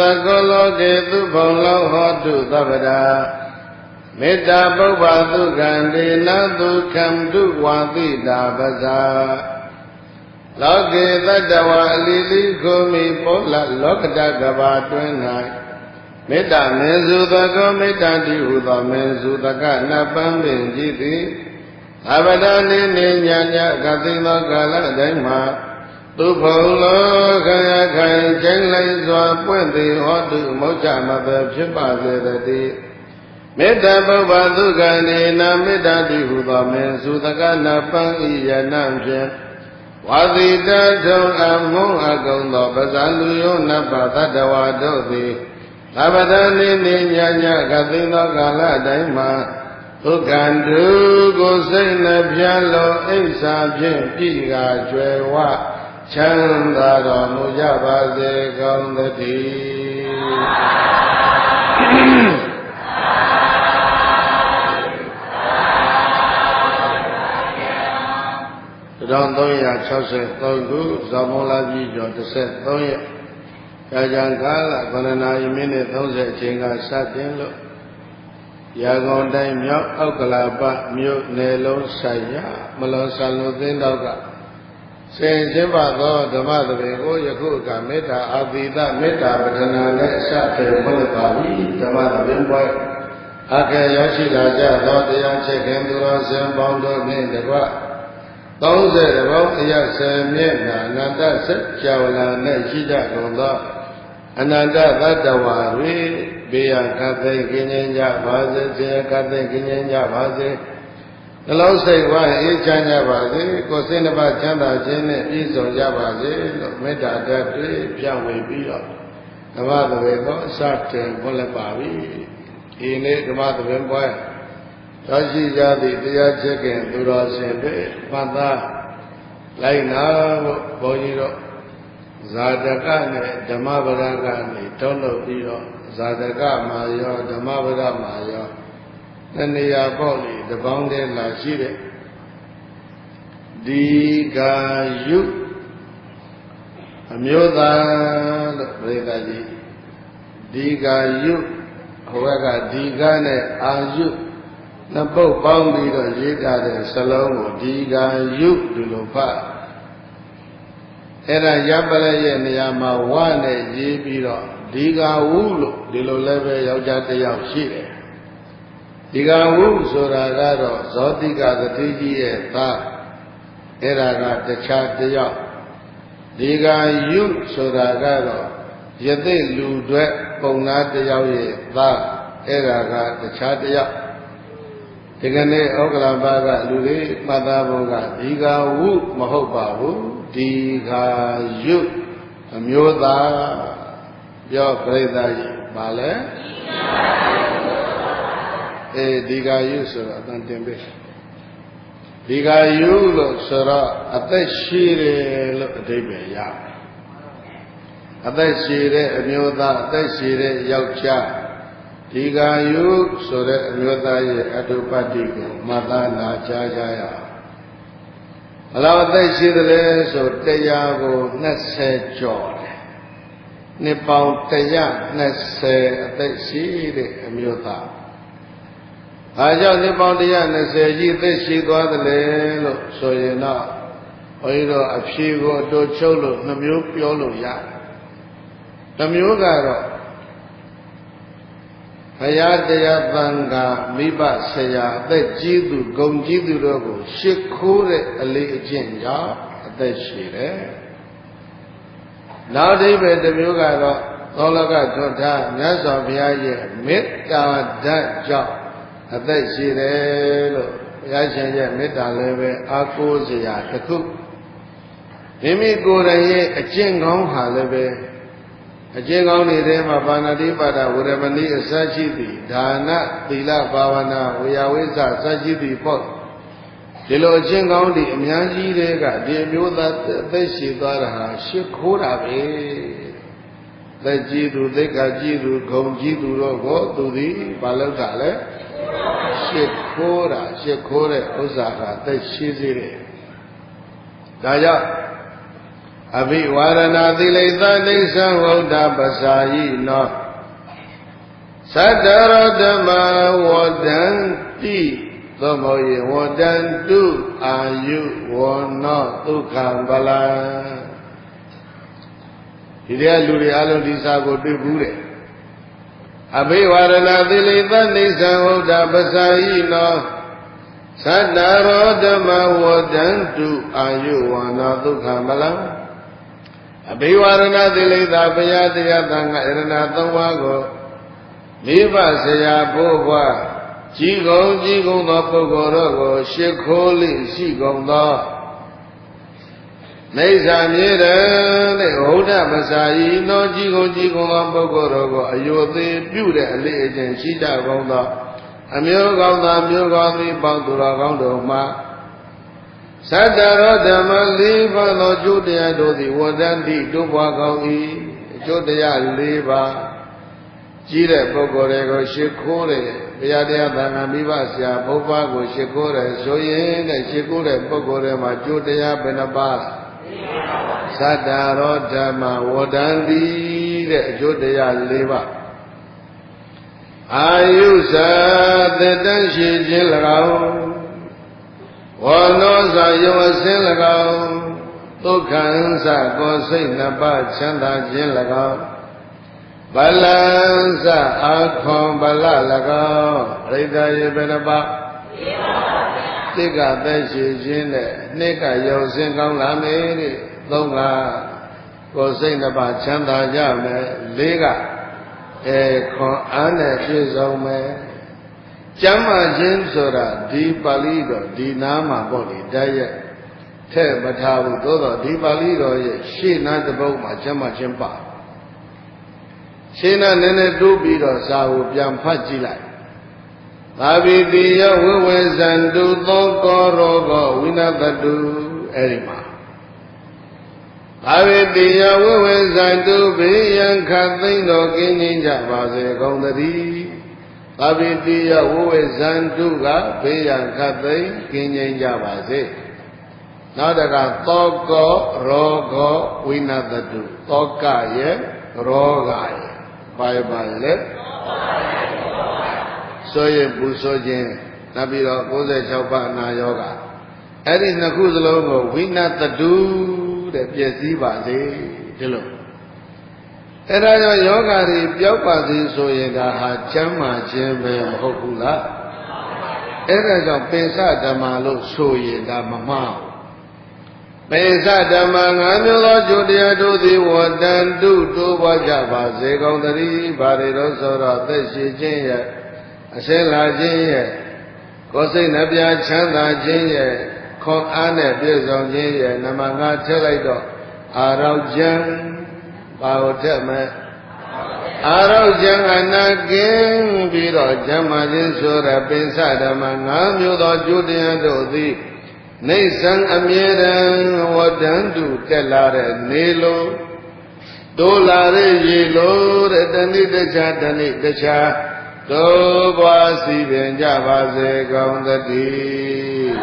Sakoloke tu bholo hotu tabada Metta bhava tu gandina tu kam tu vati dabasa Loke tadawa lili kumi pola lokata gava tuenai Metta mensu tako metta dihuta mensu taka napam benjiti Abada nini nyanya kathino kala daima Tu pholo kaya kaya chánh lấy doa Puên tì hóa tự mẫu trả mà tập chế bà dê tà tì Metta bhava bà tu ca ni na metta tì hù tòa men su ta ca na pang y ya nam phiên Hóa tì ta thông ám mông a công tòa bà sa lưu yô na bà ta đà hòa đô tì Abada nini nyanya kathino kala daima Tu can tu cô say na phya lo ích sa phiên pi gà chuê hoa Chang đà đò mù ya ba dê công tê tì Trong 363 ခုဇော်မုံလာကြီးကျော်13ရက်ကြာကြံကာလ9 နာရီမိနစ်30အချိန်ကစတင်လို့ရာဂုံတိုင်းမြောက်အောက်ကလာပမြို့နယ်လုံးဆိုင်ရမလွန်ဆန်လို့သင်းတော့ကဆင်ကျင်းပသောဓမ္မသဘင်ကိုယခုကမေတ္တာအာသီတမေတ္တာပဌနာနဲ့အစတင်ဖွင့်ပါပြီဓမ္မသဘင်ပွဲအခက်ရောက်ရှိလာကြသောတရားချက်ခင်သူတော်စင်ပေါင်းတို့နှင့်တကွ30ဘောင်းအရ10မျက်နှာအနန္တစัจ java လာနဲ့ရှိကြကုန်သောအနန္တသတ္တဝါတွေဘေးရခတ်သိကင်းငြိမ်းကြပါစေဆင်းရဲခတ်သိကင်းငြိမ်းကြပါစေနှလုံးစိတ်ဝါအေးချမ်းကြပါစေကိုယ်စိတ်နှပါချမ်းသာခြင်းနဲ့ပြည့်စုံကြပါစေလို့မေတ္တာဓာတ်တွေပြဝေပြီးတော့ဓမ္မသဘင်ကိုအစတင်ဖွင့်လက်ပါပြီဒီနေ့ဓမ္မသဘင်ပွဲသောရှိကြသည့်တရားချက်ခင်သူတော်စင်တွေပတ်သားလိုက်နာဖို့ဘုန်းကြီးတို့ဇာတကနဲ့ဓမ္မပဒကနေထုံးလုပ်ပြီးတော့ဇာတကမှာရောဓမ္မပဒမှာရောတဏှာပေါ့လေတပေါင်းတည်းလာရှိတဲ့ဒီဂာယုအမျိုးသားလို့ပြိဿကြီးဒီဂာယုဟိုဘက်ကဒီဂာနဲ့အာယုနှစ်ပုတ်ပေါင်းပြီးတော့ရေးထားတဲ့စလုံးကိုဒီဂာယုဒီလိုဖတ်အဲ့ဒါရပ်ပလက်ရဲ့နေရာမှာဝနဲ့ရေးပြီးတော့ဒီဂာဝုလို့ဒီလိုလည်းပဲယောက်ျားတစ်ယောက်ရှိတယ်ဒီဂာဝုဆိုတာကတော့ဇောတိကသတိကြီးရဲ့သားအဲ့ဒါကတခြားတစ်ယောက်ဒီဂာယုဆိုတာကတော့ယသိလူတွေပုံနာတစ်ယောက်ရဲ့သားအဲ့ဒါကတခြားတစ်ယောက်ဒီကနေ့ဩက္ကလပါကလူတွေမှတ်သားဖို့ကဒီဂာဝုမဟုတ်ပါဘူးဒီဂာယုအမျိုးသားပြောပြိဿကြီးပါလေဒီဂာယုဆိုတော့အတန်တင်ပေးဒီဂာယုလို့ဆိုတော့အသက်ရှိတယ်လို့အဓိပ္ပာယ်ရအသက်ရှိတဲ့အမျိုးသားအသက်ရှိတဲ့ယောက်ျားဒီဂာယုဆိုတဲ့အမျိုးသားရဲ့အတုပတ္တိကိုမှတ်သားနာကြားကြရအောင်ဘယ်လောက်အသက်ရှိသလဲဆိုတရားကို20ကျော်တယ်နှစ်ပေါင်း120အသက်ရှိတဲ့အမျိုးသားအားကြောင့်နှစ်ပေါင်း120ကြီးသက်ရှိသွားသလဲလို့ဆိုရင်တော့ဘုန်းကြီးတို့အဖြေကိုအတူချုပ်လို့နှမျိုးပြောလို့ရတယ်တစ်မျိုးကတော့ဘုရားတရားသံဃာမိဘဆရာအသက်ကြီးသူဂုဏ်ကြီးသူတို့ကိုရှ िख ိုးတဲ့အလေးအကျင့်ကြောင့်အသက်ရှိတယ်နောက်အဓိပ္ပာယ်တစ်မျိုးကတော့သောလကထွတ်ထားမြတ်စွာဘုရားရဲ့မေတ္တာဓာတ်ကြောင့်အသက်ရှိတယ်လို့ဘုရားရှင်ရဲ့မေတ္တာလည်းပဲအားကိုးစရာတစ်ခုမိမိကိုယ်တိုင်ရဲ့အကျင့်ကောင်းဟာလည်းပဲအကျင့်ကောင်းတွေထဲမှာပါဏာတိပါဒဝရမဏိအစရှိသည်ဒါနသီလဘာဝနာဝေယဝိဇ္ဇစရှိသည်ပေါ့ဒီလိုအကျင့်ကောင်းတွေအများကြီးတွေကဒီမျိုးသားအသက်ရှိသွားတာဟာရှ िख ိုးတာပဲသက်ကြီးသူသိက္ခာကြီးသူဂုဏ်ကြီးသူတို့ကိုသူသည်ဘာလုပ်တာလဲရှ िख ိုးတာရှ िख ိုးတဲ့ဥစ္စာကအသက်ရှိစေတယ်ဒါကြောင့် အဘိဝါရဏသီလိသဒိဋ္ဌံဝုဒ္ဓပစာယိနောသတ္တရောဓမ္မဝဒံတိသောမောယဝဒံတုအာယုဝနောဒုက္ခံဗလံဒီတဲ့လူတွေအလုံးဒီစာကိုတွေ့ဘူးတဲ့အဘိဝါရဏသီလိသဒိဋ္ဌံဝုဒ္ဓပစာယိနောသတ္တရောဓမ္မဝဒံတုအာယုဝနောဒုက္ခံဗလံအဘိဝါရဏသီလိသဘုရားတရားသံဃာယရဏသုံးပါးကိုမိဘဆရာဘိုးဘွားကြီးကုန်သောပုဂ္ဂိုလ်တို့ကိုရှ िख ိုးလိရှိကုန်သောနေဇာမြေတဲ့ဝုဒ္ဓမစာယီနောကြီးကုန်သောပုဂ္ဂိုလ်တို့ကိုအယုသေးပြုတဲ့အလေးအကျင့်ရှိကြကုန်သောအမျိုးကောင်းသားမျိုးကောင်းသည်ပေါင်းသူတော်ကောင်းတို့မှာသတ္တရောဓမ္မ၄ပါးသောကျိုးတရားတို့သည်ဝဒန္တိတို့ဘွားကောင်း၏အကျိုးတရား၄ပါးကြီးတဲ့ပုဂ္ဂိုလ်တွေကိုရှ िख ိုးတယ်ဘုရားတရားသံဃာမိဘဆရာဘုရားကိုရှ िख ိုးတယ်ဆိုရင်တဲ့ရှ िख ိုးတဲ့ပုဂ္ဂိုလ်တွေမှာကျိုးတရားဘယ်နှပါးသတ္တရောဓမ္မဝဒန္တိတဲ့အကျိုးတရား၄ပါးအာယုဇာတတ္တရှိခြင်း၎င်းဝနောဇာယုံအစင်း၎င်းဒုက္ခံစကိုယ်စိတ်နှစ်ပါးချမ်းသာခြင်း၎င်းဗလံစအာခွန်ဗလ၎င်းအရိဒာယေဘယ်နှပါတိကသက်ရှိခြင်းနဲ့နှစ်ကယုံစင်းကောင်းလာမယ်တဲ့သုံးကကိုယ်စိတ်နှစ်ပါးချမ်းသာကြမယ်လေးကခွန်အားနဲ့ပြည့်စုံမယ်ကျမ်းမာခြင်းဆိုတာဒီပါဠိတော်ဒီနာမှာပေါ့လေတိုက်ရိုက်ထည့်မထားဘူးသို့တော့ဒီပါဠိတော်ရဲ့ရှေ့နာတစ်ပုဒ်မှာကျမ်းမာခြင်းပါရှင်းနာနည်းနည်းတိုးပြီးတော့စာကိုပြန်ဖတ်ကြည့်လိုက်သာဝိတိယဝိဝေဇန္တုသောကောရောဂောဝိနတတုအဲ့ဒီမှာသာဝိတိယဝိဝေဇန္တုဘေးရန်ခတ်သိမ့်တော်ကင်းခြင်းကြပါစေကုန်သတည်းသာဝိတိယဝိဝေဇန္တုကဘေးရန်ခတ်သိမ့်ကင်းခြင်းကြပါစေနောက်တကသောကောရောဂောဝိနတတုသောကရဲ့ရောဂရဲ့ပါလေဆိုရပူဆိုခြင်းနောက်ပြီးတော့96ပါးအနာယောဂအဲ့ဒီနှစ်ခုစလုံးကိုဝိနတတုတဲ့ပြည့်စည်ပါစေဒီလိုအဲ့ဒါကြောင့်ယောဂတွေပျောက်ပါစေဆိုရင်ဒါဟာကျမ်းမာခြင်းပဲမဟုတ်ဘူးလားအဲ့ဒါကြောင့်ပင်စဓမ္မလို့ဆိုရင်ဒါမမှားပေသဓမ္မငါမျိုးသောကျိုးတရားတို့သည်ဝတ္တန္တုတိုးပွားကြပါစေကုန်သတည်းဘာတွေတော့ဆိုတော့သက်ရှိခြင်းရဲ့အစင်းလာခြင်းရဲ့ကိုယ်စိတ်နှပြချမ်းသာခြင်းရဲ့ခွန်အားနဲ့ပြည့်စုံခြင်းရဲ့နမငါထည့်လိုက်တော့အာရောကျံဘာကိုထည့်မယ်အာရောကျံအနာကင်းပြီးတော့ကျမ်းမာခြင်းဆိုရပင်စဓမ္မငါမျိုးသောကျိုးတရားတို့သည်နေဆံအမြဲတမ်းဝတ္တန္တုတက်လာတဲ့နေလိုတိုးလာတဲ့ရေလိုတဲ့တဏိတခြားတို့ဘွားစီပင်ကြပါစေကုန်သတည်း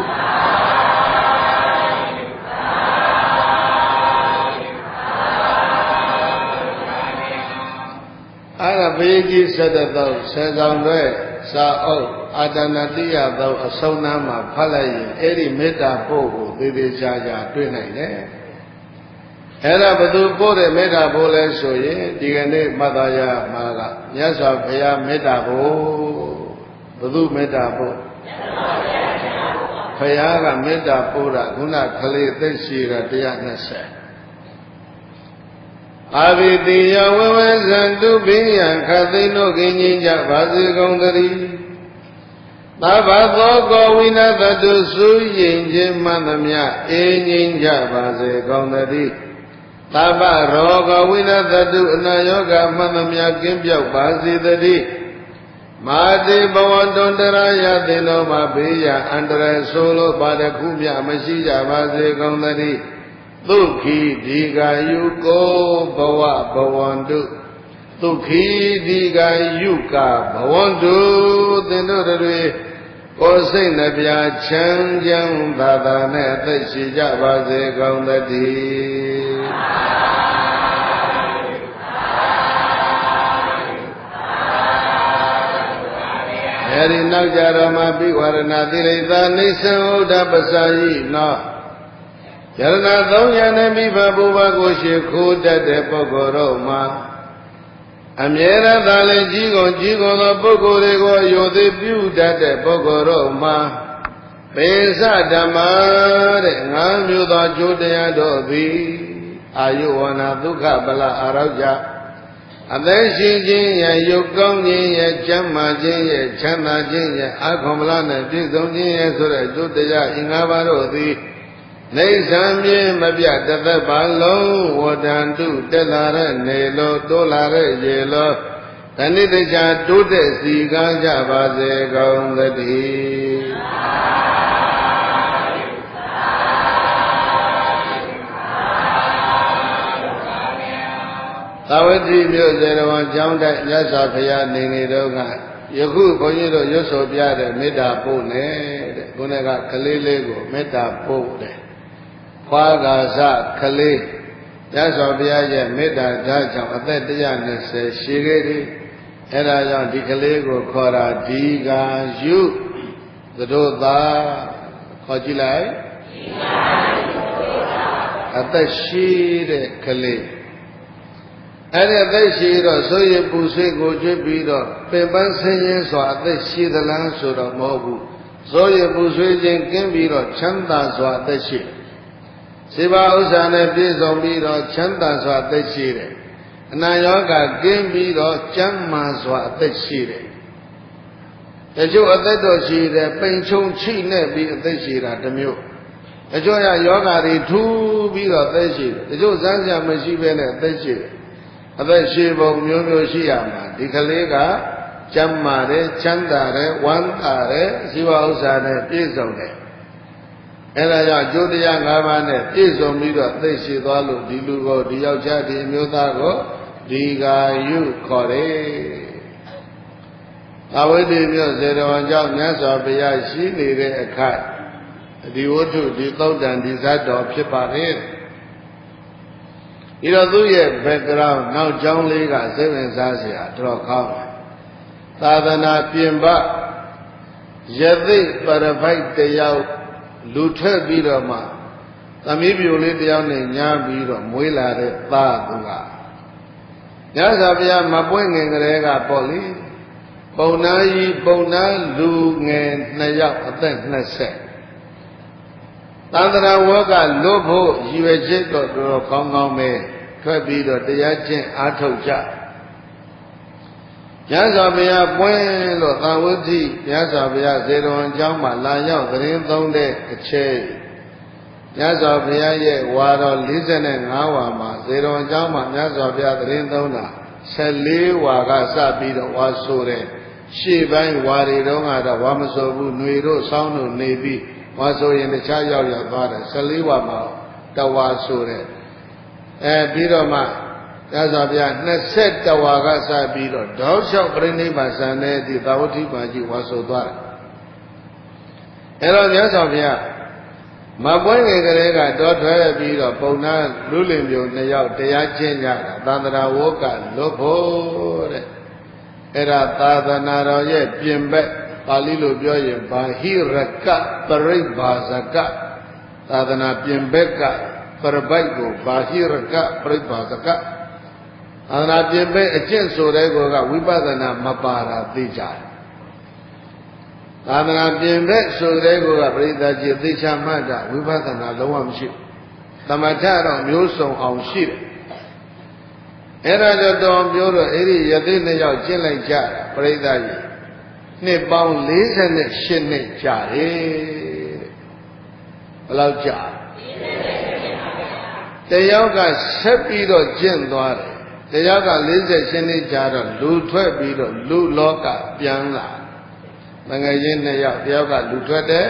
အဲ့ဒါဘေးကြီးဆက်တော့ဆယ်ဆောင်တွေစာအုပ်အာတဏတိယသောအဆုံးနာမှာဖတ်လိုက်ရင်အဲ့ဒီမေတ္တာပို့ကိုသေသေးချာချာတွေ့နိုင်တယ်အဲ့ဒါဘသူပို့တဲ့မေတ္တာပို့လဲဆိုရင်ဒီကနေ့မှတ်သားရမှာကမြတ်စွာဘုရားမေတ္တာပို့ဘသူမေတ္တာပို့ဘုရားကမေတ္တာပို့တာခုနကလေးသိရှိတာ120အာဝိတိယဝဝဇန္တုဘိယံခသိနုကင်းကြီးကြပါစေကုန်သတည်းသဗ္ဗသောကောဝိနသတုစုရင်ခြင်းမှန်သမျှအေးငြိမ်းကြပါစေကုန်သတည်းသဗ္ဗရောဂဝိနသတုအနာယောဂမှန်သမျှကင်းပြောက်ပါစေတည်းမာတိဘဝတုန္တရာယသိနောမှာဘေးရန်အန္တရာယ်ဆိုလို့ပါတခုမျှမရှိကြပါစေကုန်သတည်းဒုက္ခိဒီဃာယုကောဘဝဘဝန္တုဒုက္ခိဒီဃာယုကဘဝန္တုသင်တို့တွေ ကိုယ်စိတ်နှပြချမ်းချမ်းသာသာနဲ့အသက်ရှိကြပါစေကောင်းသတည်းအဲဒီနောက်ကြတော့မှပိဝရဏတိရိသာနိစ္စံဥဒ္ဓပစာယိနောယရဏသုံးရနဲ့မိဘဘုရားကိုရှိခိုးတတ်တဲ့ပုဂ္ဂိုလ်တို့မှာအမြဲတမ်းသာလေကြီးကုန်သောပုဂ္ဂိုလ်တွေကိုအယုသေးပြုတတ်တဲ့ပုဂ္ဂိုလ်တို့မှာပေစဓမ္မတဲ့ငါးမျိုးသောကျိုးတရားတို့သည်အာယုဝနာဒုက္ခပလအာရောကြအသက်ရှင်ခြင်းရဲ့ရုပ်ကောင်းခြင်းရဲ့ကျမ်းမာခြင်းရဲ့ချမ်းသာခြင်းရဲ့အာခွန်မလနဲ့ပြည့်စုံခြင်းရဲ့ဆိုတဲ့ကျိုးတရားအင်္ဂါပါတို့သည်နေဆံပြင်းမပြတ်တသက်ပါလုံးဝတန်တုတက်လာတဲ့နေလိုတိုးလာတဲ့ရေလိုတဏိတ္ချာတိုးတဲ့စီကားကြပါစေကောင်းသတည်းသာဝတိမြို့စေတဝန်ကျောင်းတိုက်မြတ်စွာဘုရားနေတော့ကယခုဘုန်းကြီးတို့ရွတ်ဆိုပြတဲ့မေတ္တာပို့နေတဲ့ခုနကကလေးလေးကိုမေတ္တာပို့တယ်ခွာကာစကလေးမြတ်စွာဘုရားရဲ့မေတ္တာဓာတ်ကြောင့်အသက်120ရှိခဲ့သည်အဲဒါကြောင့်ဒီကလေးကိုခေါ်တာဒီကာယုသတို့သာခေါ်ကြည့်လိုက်အသက်ရှိတဲ့ကလေးအဲ့ဒီအသက်ရှိတော့ဆိုရပူဆွေးကိုကျွတ်ပြီးတော့ပင်ပန်းဆင်းရဲစွာအသက်ရှိသလားဆိုတော့မဟုတ်ဘူးဆိုရပူဆွေးခြင်းကင်းပြီးတော့ချမ်းသာစွာအသက်ရှိစေဘာဥစ္စာနဲ့ပြည့်စုံပြီးတော့ချမ်းသာစွာအသက်ရှိတယ်အနာရောဂါကင်းပြီးတော့ကျမ်းမာစွာအသက်ရှိတယ်တချို့အသက်တော်ရှိတယ်ပိန်ချုံချိနဲ့ပြီးအသက်ရှိတာတစ်မျိုးတချို့ယောဂါတွေထူးပြီးတော့အသက်ရှိတယ်တချို့စမ်းစရာမရှိဘဲနဲ့အသက်ရှိတယ်အသက်ရှိပုံမျိုးမျိုးရှိရမှာဒီကလေးကကျမ်းမာတယ်ချမ်းသာတယ်ဝမ်းသာတယ်ဇီဝဥစ္စာနဲ့ပြည့်စုံတယ်အဲဒါကြောင့်ကျိုးတရား၅ပါးနဲ့ပြည့်စုံပြီးတော့သိရှိသွားလို့ဒီလူကိုဒီယောက်ျားဒီအမျိုးသားကိုဒီကာယုခေါ်တယ်။အဝိဓိမြို့စေတဝန်ကြောင့်မြတ်စွာဘုရားရှိနေတဲ့အခါဒီဝတ္ထုဒီသုတ်တံဒီဇတ်တော်ဖြစ်ပါတယ်။ဒီတော့သူ့ရဲ့ background နောက်ကြောင်းလေးကစိတ်ဝင်စားစရာတော်ကောင်းတယ်။သာသနာပြင်ပယသိပရပိုက်တယောက်လူထွက်ပြီးတော့မှသမီးပြိုလေးတယောက်နဲ့ညားပြီးတော့မွေးလာတဲ့သားသူကညဇာဘုရားမပွင့်ငင်ကလေးကပေါ့လေပုံနာကြီးပုံနာလူငယ်2ယောက်အသက်20သန္တရာဝကလွတ်ဖို့ရည်ရွယ်ချက်တော့တော်ကောင်းကောင်းပဲထွက်ပြီးတော့တရားကျင့်အားထုတ်ကြမြတ်စွာဘုရားပွင့်လို့သာဝတိမြတ်စွာဘုရားဇေတဝန်ကျောင်းမှာလာရောက်သတင်းသုံးတဲ့အချိန်မြတ်စွာဘုရားရဲ့ဝါတော်45ဝါမှာဇေတဝန်ကျောင်းမှာမြတ်စွာဘုရားသတင်းသုံးတာ14ဝါကစပြီးတော့ဝါဆိုတဲ့ရှေ့ပိုင်းဝါတွေတုန်းကတော့ဝါမဆိုဘူးຫນွေတို့ဆောင်းတို့နေပြီးဝါဆိုရင်တခြားရောက်သွားတယ်14ဝါမှာတဝါဆိုတဲ့ပြီးတော့မှမြတ်စွာဘုရား20ဝါကစပြီးတော့တောက်လျှောက်ပြိဋိဘဆန်တဲ့အထိသာဝတိပါကြီးဝါဆိုသွားတယ်အဲတော့မြတ်စွာဘုရားမပွင့်ငယ်ကလေးကတောထွက်ပြီးတော့ပုံနာလူလင်မျိုး2ယောက်တရားကျင့်ကြတာသန္တရာဝကလွတ်ဖို့တဲ့အဲ့ဒါသာသနာတော်ရဲ့ပြင်ဘက်ပါဠိလိုပြောရင်ဘာဟိရကပရိဘာဇကသာသနာပြင်ဘက်ကပရပိုက်ကိုဘာဟိရကပရိဘာဇကသာသနာပြင်ဘက်အကျင့်ဆိုတဲ့ကောကဝိပဿနာမပါတာသိကြတယ်သာသနာပြင်ဘက်ဆိုတဲ့ကောကပရိသတ်ကြီးသိချမှတ်တာဝိပဿနာလုံးဝမရှိဘူးသမထတော့မျိုးစုံအောင်ရှိတယ်အဲ့ဒါကြောင့်တော်ပြောတော့အဲ့ဒီယသိ2ယောက်ကျင့်လိုက်ကြတာပရိသတ်ကြီးနှစ်ပေါင်း48နှစ်ကြာတယ်ဘယ်လောက်ကြာတယောက်ကဆက်ပြီးတော့ကျင့်သွားတယ်တယောက်က48နှစ်ကြာတော့လူထွက်ပြီးတော့လူလောကပြန်လာငငယ်ချင်း2ယောက်တယောက်ကလူထွက်တယ်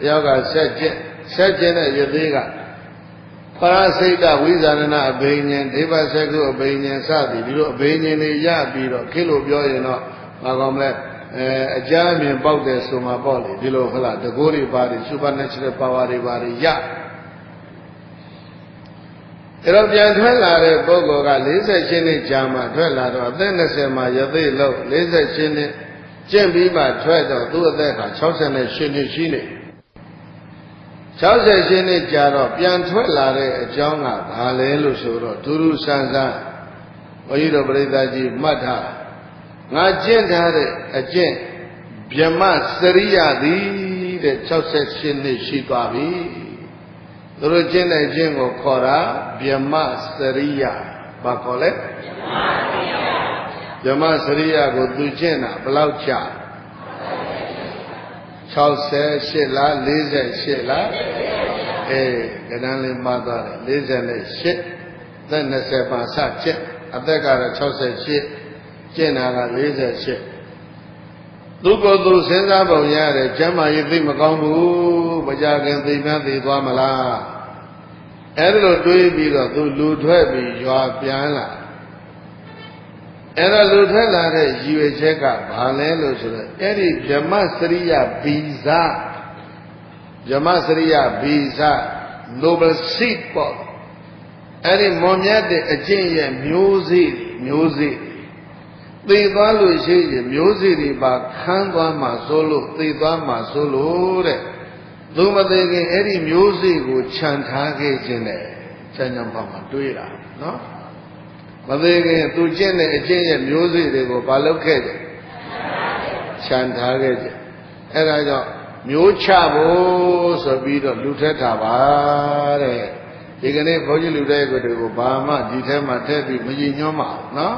တယောက်ကဆက်ကျင့်တဲ့ယသိကပရစိတ်တဝိဇာရဏအဘိညာဉ်ဒေဝစကုအဘိညာဉ်စသည်ဒီလိုအဘိညာဉ်တွေရပြီးတော့ခေလို့ပြောရင်တော့ဘာကောင်းမလဲ အကြမ်းမြင်ပေါက်တယ်ဆိုမှပေါ့လေဒီလိုဟုတ်လားတကိုးတွေပါတယ် supernatural power တွေပါတယ်ရအဲ့တော့ပြန်ထွက်လာတဲ့ပုဂ္ဂိုလ်က48နှစ်ကြာမှထွက်လာတော့အသက်20မှာရသေးလို့48နှစ်ကျင့်ပြီးမှထွက်တော့သူ့အသက်က68နှစ်ရှိနေ68နှစ်ကြာတော့ပြန်ထွက်လာတဲ့အကြောင်းကဘာလဲလို့ဆိုတော့ဒုရုဆန်းဆန်းဘုန်းကြီးတို့ပြိဿကြီးမှတ်ထားငါကျင့်ထားတဲ့အကျင့်ဗြဟ္မစရိယသည်တဲ့68နှစ်ရှိသွားပြီသူတို့ကျင့်တဲ့အကျင့်ကိုခေါ်တာဗြဟ္မစရိယဘာခေါ်လဲဗြဟ္မစရိယကိုသူကျင့်တာဘယ်လောက်ကြာ68လား48လားကဏ္ဍလေးမှားသွားတယ်48သက်20ပါစကျင့်အသက်ကတော့68ကျင့်တာက48သူကိုယ်သူစဉ်းစားပုံရတယ်ကျမ်းမာရေးသိမကောင်းဘူးမကြခင်သိမှသိသွားမလားအဲ့ဒါလိုတွေးပြီးတော့သူလူထွက်ပြီးရွာပြန်လာအဲ့ဒါလူထွက်လာတဲ့ရည်ရွယ်ချက်ကဘာလဲလို့ဆိုတော့အဲ့ဒီဗြဟ္မစရိယဗီဇဗြဟ္မစရိယဗီဇ noble seed ပေါ့အဲ့ဒီမွန်မြတ်တဲ့အကျင့်ရဲ့မျိုးစေ့သိသွားလို့ရှိရင်မျိုးစေ့တွေပါခန်းသွားမှဆိုလို့သိသွားမှဆိုလို့တဲ့သူမသိခင်အဲ့ဒီမျိုးစေ့ကိုခြံထားခဲ့ခြင်းနဲ့ခြံကြောင်ပေါ့မှာတွေးတာနော်မသိခင်သူကျင့်တဲ့အကျင့်ရဲ့မျိုးစေ့တွေကိုဘာလုပ်ခဲ့ကြခြံထားခဲ့ကြအဲ့ဒါကြောင့်မျိုးချဖို့ဆိုပြီးတော့လူထက်တာပါတဲ့ဒီကနေ့ဘုန်းကြီးလူတဲ့ကိုတွေကိုဘာမှဒီထဲမှာထည့်ပြီးမရင်ညွှန်းပါဘူးနော်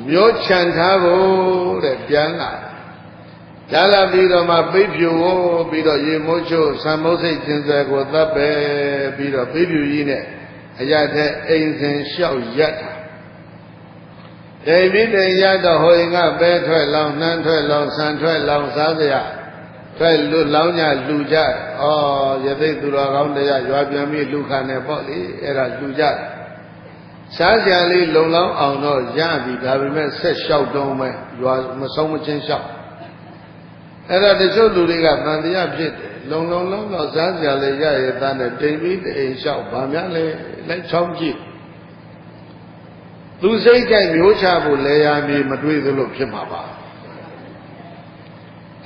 မျိုးချံထားဖို့တဲ့ပြန်လာပြီးတော့မှပိတ်ဖြူပြီးတော့ရေမိုးချို့ဆံမုတ်စိတ်ကျင်စွဲကိုသတ်ပဲပြီးတော့ပိတ်ဖြူကြီးနဲ့အရတဲ့အိမ်စဉ်လျှောက်ရက်တာတိမ်ပြီးတိမ်ရတော့ဟိုရင်ကပဲထွက်လောင်းနှမ်းထွက်လောင်းဆန်ထွက်လောင်းစားစရာထွက်လူလောင်းညလူကြဩရသိသူတော်ကောင်းတရားရွာပြန်ပြီးလူခါနဲ့ပေါ့လေအဲ့ဒါလူကြစားစရာလေးလုံလောင်းအောင်တော့ရပြီဒါပေမဲ့ဆက်လျှောက်တုံးပဲရွာမဆုံးမချင်းလျှောက်အဲ့ဒါတချို့လူတွေကတန်တရားဖြစ်တယ်လုံတော့စားစရာလေးရရတဲ့နဲ့တိမ်ပြီးတိမ်လျှောက်ဗာများလဲလိုက်ချောင်းကြည့်သူစိတ်ကြိုက်မျိုးချဖို့လဲရမီမတွေးသလိုဖြစ်မှာပါ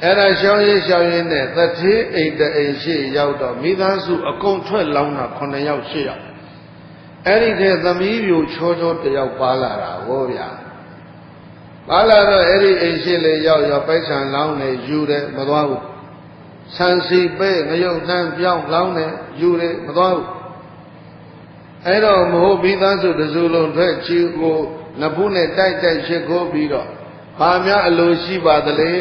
အဲ့ဒါရှောင်းရင်နဲ့သတိအိမ်တအိမ်ရှိရောက်တော့မိသားစုအကုန်ထွက်လောင်းတာ9ယောက်10ယောက်အဲ့ဒီတဲ့သမီးပြူချောတယောက်ပါလာတာဟောဗျာပါလာတော့အဲ့ဒီအိမ်ရှိလေရောက်ပိုက်ဆံလောင်းနေယူတယ်မသွားဘူးဆန်စီပဲငရုတ်နှမ်းပြောင်းလောင်းနေယူတယ်မသွားဘူးအဲ့တော့မဟုတ်မိသားစုတစုလုံးထွက်ချီကိုနဖူးနဲ့တိုက်ရှိခိုးပြီးတော့ဘာများအလိုရှိပါသလဲ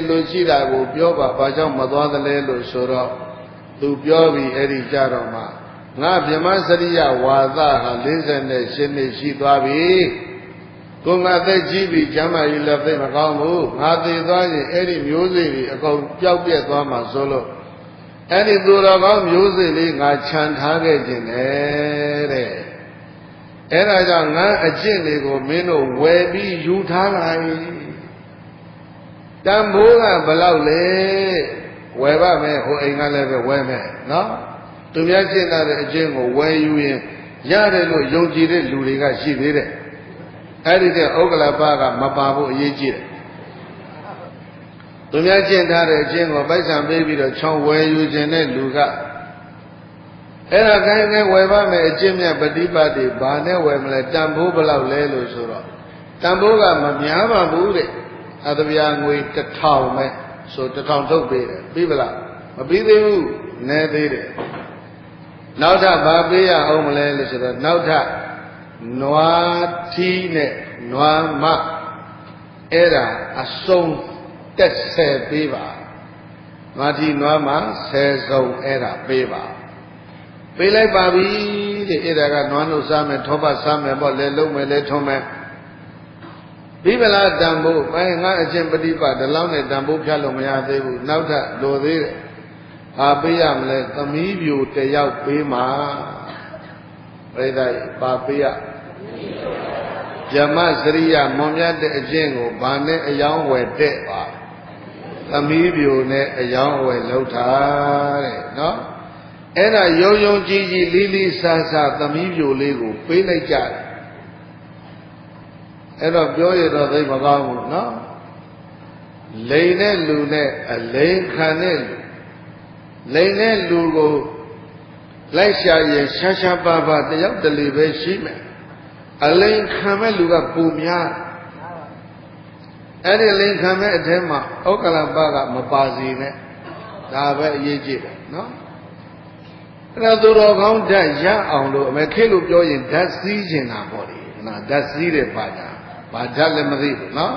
လို့ရှိတာကိုပြောပါဘာကြောင့်မသွားသလဲလို့ဆိုတော့သူပြောပြီးအဲ့ဒီကြတော့မှငါဗြဟ္မစရိယဝါသဟာ48နှစ်ရှိသွားပြီကိုငါသက်ကြီးပြီကျမ်းမာရေးလည်းသိမကောင်းဘူးငါသေသွားရင်အဲ့ဒီမျိုးစေ့တွေအကုန်ပျောက်ပြက်သွားမှာဆိုလို့အဲ့ဒီသူတော်ကောင်းမျိုးစေ့လေးငါခြံထားခဲ့ခြင်းနဲ့တဲ့အဲ့ဒါကြောင့်ငါအကျင့်တွေကိုမင်းတို့ဝယ်ပြီးယူထားလိုက်တန်ဖိုးကဘယ်လောက်လဲဝယ်ပါမယ်ဟိုအိမ်ကလည်းပဲဝယ်မယ်နော်သူများကျင့်တဲ့အကျင့်ကိုဝယ်ယူရင်ရတယ်လို့ယုံကြည်တဲ့လူတွေကရှိသေးတယ်အဲ့ဒီတဲ့ဥက္ကလပကမပါဖို့အရေးကြီးတယ်သူများကျင့်ထားတဲ့အကျင့်ကိုပိုက်ဆံပေးပြီးတော့ချောင်းဝယ်ယူခြင်းတဲ့လူကအဲ့ဒါခိုင်းဝယ်ပါမယ်အကျင့်မြတ်ပฏิပတ်တွေဘာနဲ့ဝယ်မလဲတန်ဖိုးဘယ်လောက်လဲလို့ဆိုတော့တန်ဖိုးကမများပါဘူးတဲ့အသဗျာငွေ1000ပဲဆို1000ထုတ်ပေးတယ်ပြီးပလားမပြီးသေးဘူးနည်းသေးတယ်နောက်ထပ်ဘာပေးရအောင်မလဲလို့ဆိုတော့နောက်ထပ်နွားထီးနဲ့နွားမအဲ့ဒါအစုံတက်10ပေးပါနွားထီးနွားမ10စုံအဲ့ဒါပေးပါပေးလိုက်ပါပြီတဲ့အဲ့ဒါကနွားနှုတ်စားမယ်ထောပတ်စားမယ်ပေါ့လဲလုံးမယ်လဲထုံးမယ်ပြီးပလားတန်ဖို့အဲငါအချင်းပฏิပတ်ဒီလောက်နဲ့တန်ဖို့ဖြတ်လို့မရသေးဘူးနောက်ထပ်လိုသေးတယ်ဟာပေးရမလဲသမီးပြူတယောက်ပေးမှာပြိဿပါပေးရ ဗြဟ္မစရိယမွန်မြတ်တဲ့အကျင့်ကိုဘာနဲ့အယောင်းဝယ်တဲ့ပါသမီးပြိုနဲ့အယောင်းဝယ်လှုပ်တာတဲ့နော်အဲ့ဒါယုံယုံကြည်ကြည်လေးလေးစားစားသမီးပြိုလေးကိုပေးလိုက်ကြတယ်အဲ့တော့ပြောရတော့သိမကောင်းဘူးနော်လိန်တဲ့လူနဲ့အလိန်ခံတဲ့လူလိန်တဲ့လူကိုလိုက်ရှာရင်ရှာရှာပါပါတယောက်တလေပဲရှိမယ်အလိန်ခံမဲ့လူကပုံများအဲ့ဒီလိန်ခံမဲ့အထဲမှာဩက္ကလပကမပါစီနဲ့ဒါပဲအရေးကြီးတယ်နော်အဲ့ဒါသူတော်ကောင်းဓာတ်ရအောင်လို့အမေခေလို့ပြောရင်ဓာတ်စည်းကျင်တာပေါ့လေနော်ဓာတ်စည်းတယ်ပါတာဘာဓာတ်လည်းမသိဘူးနော်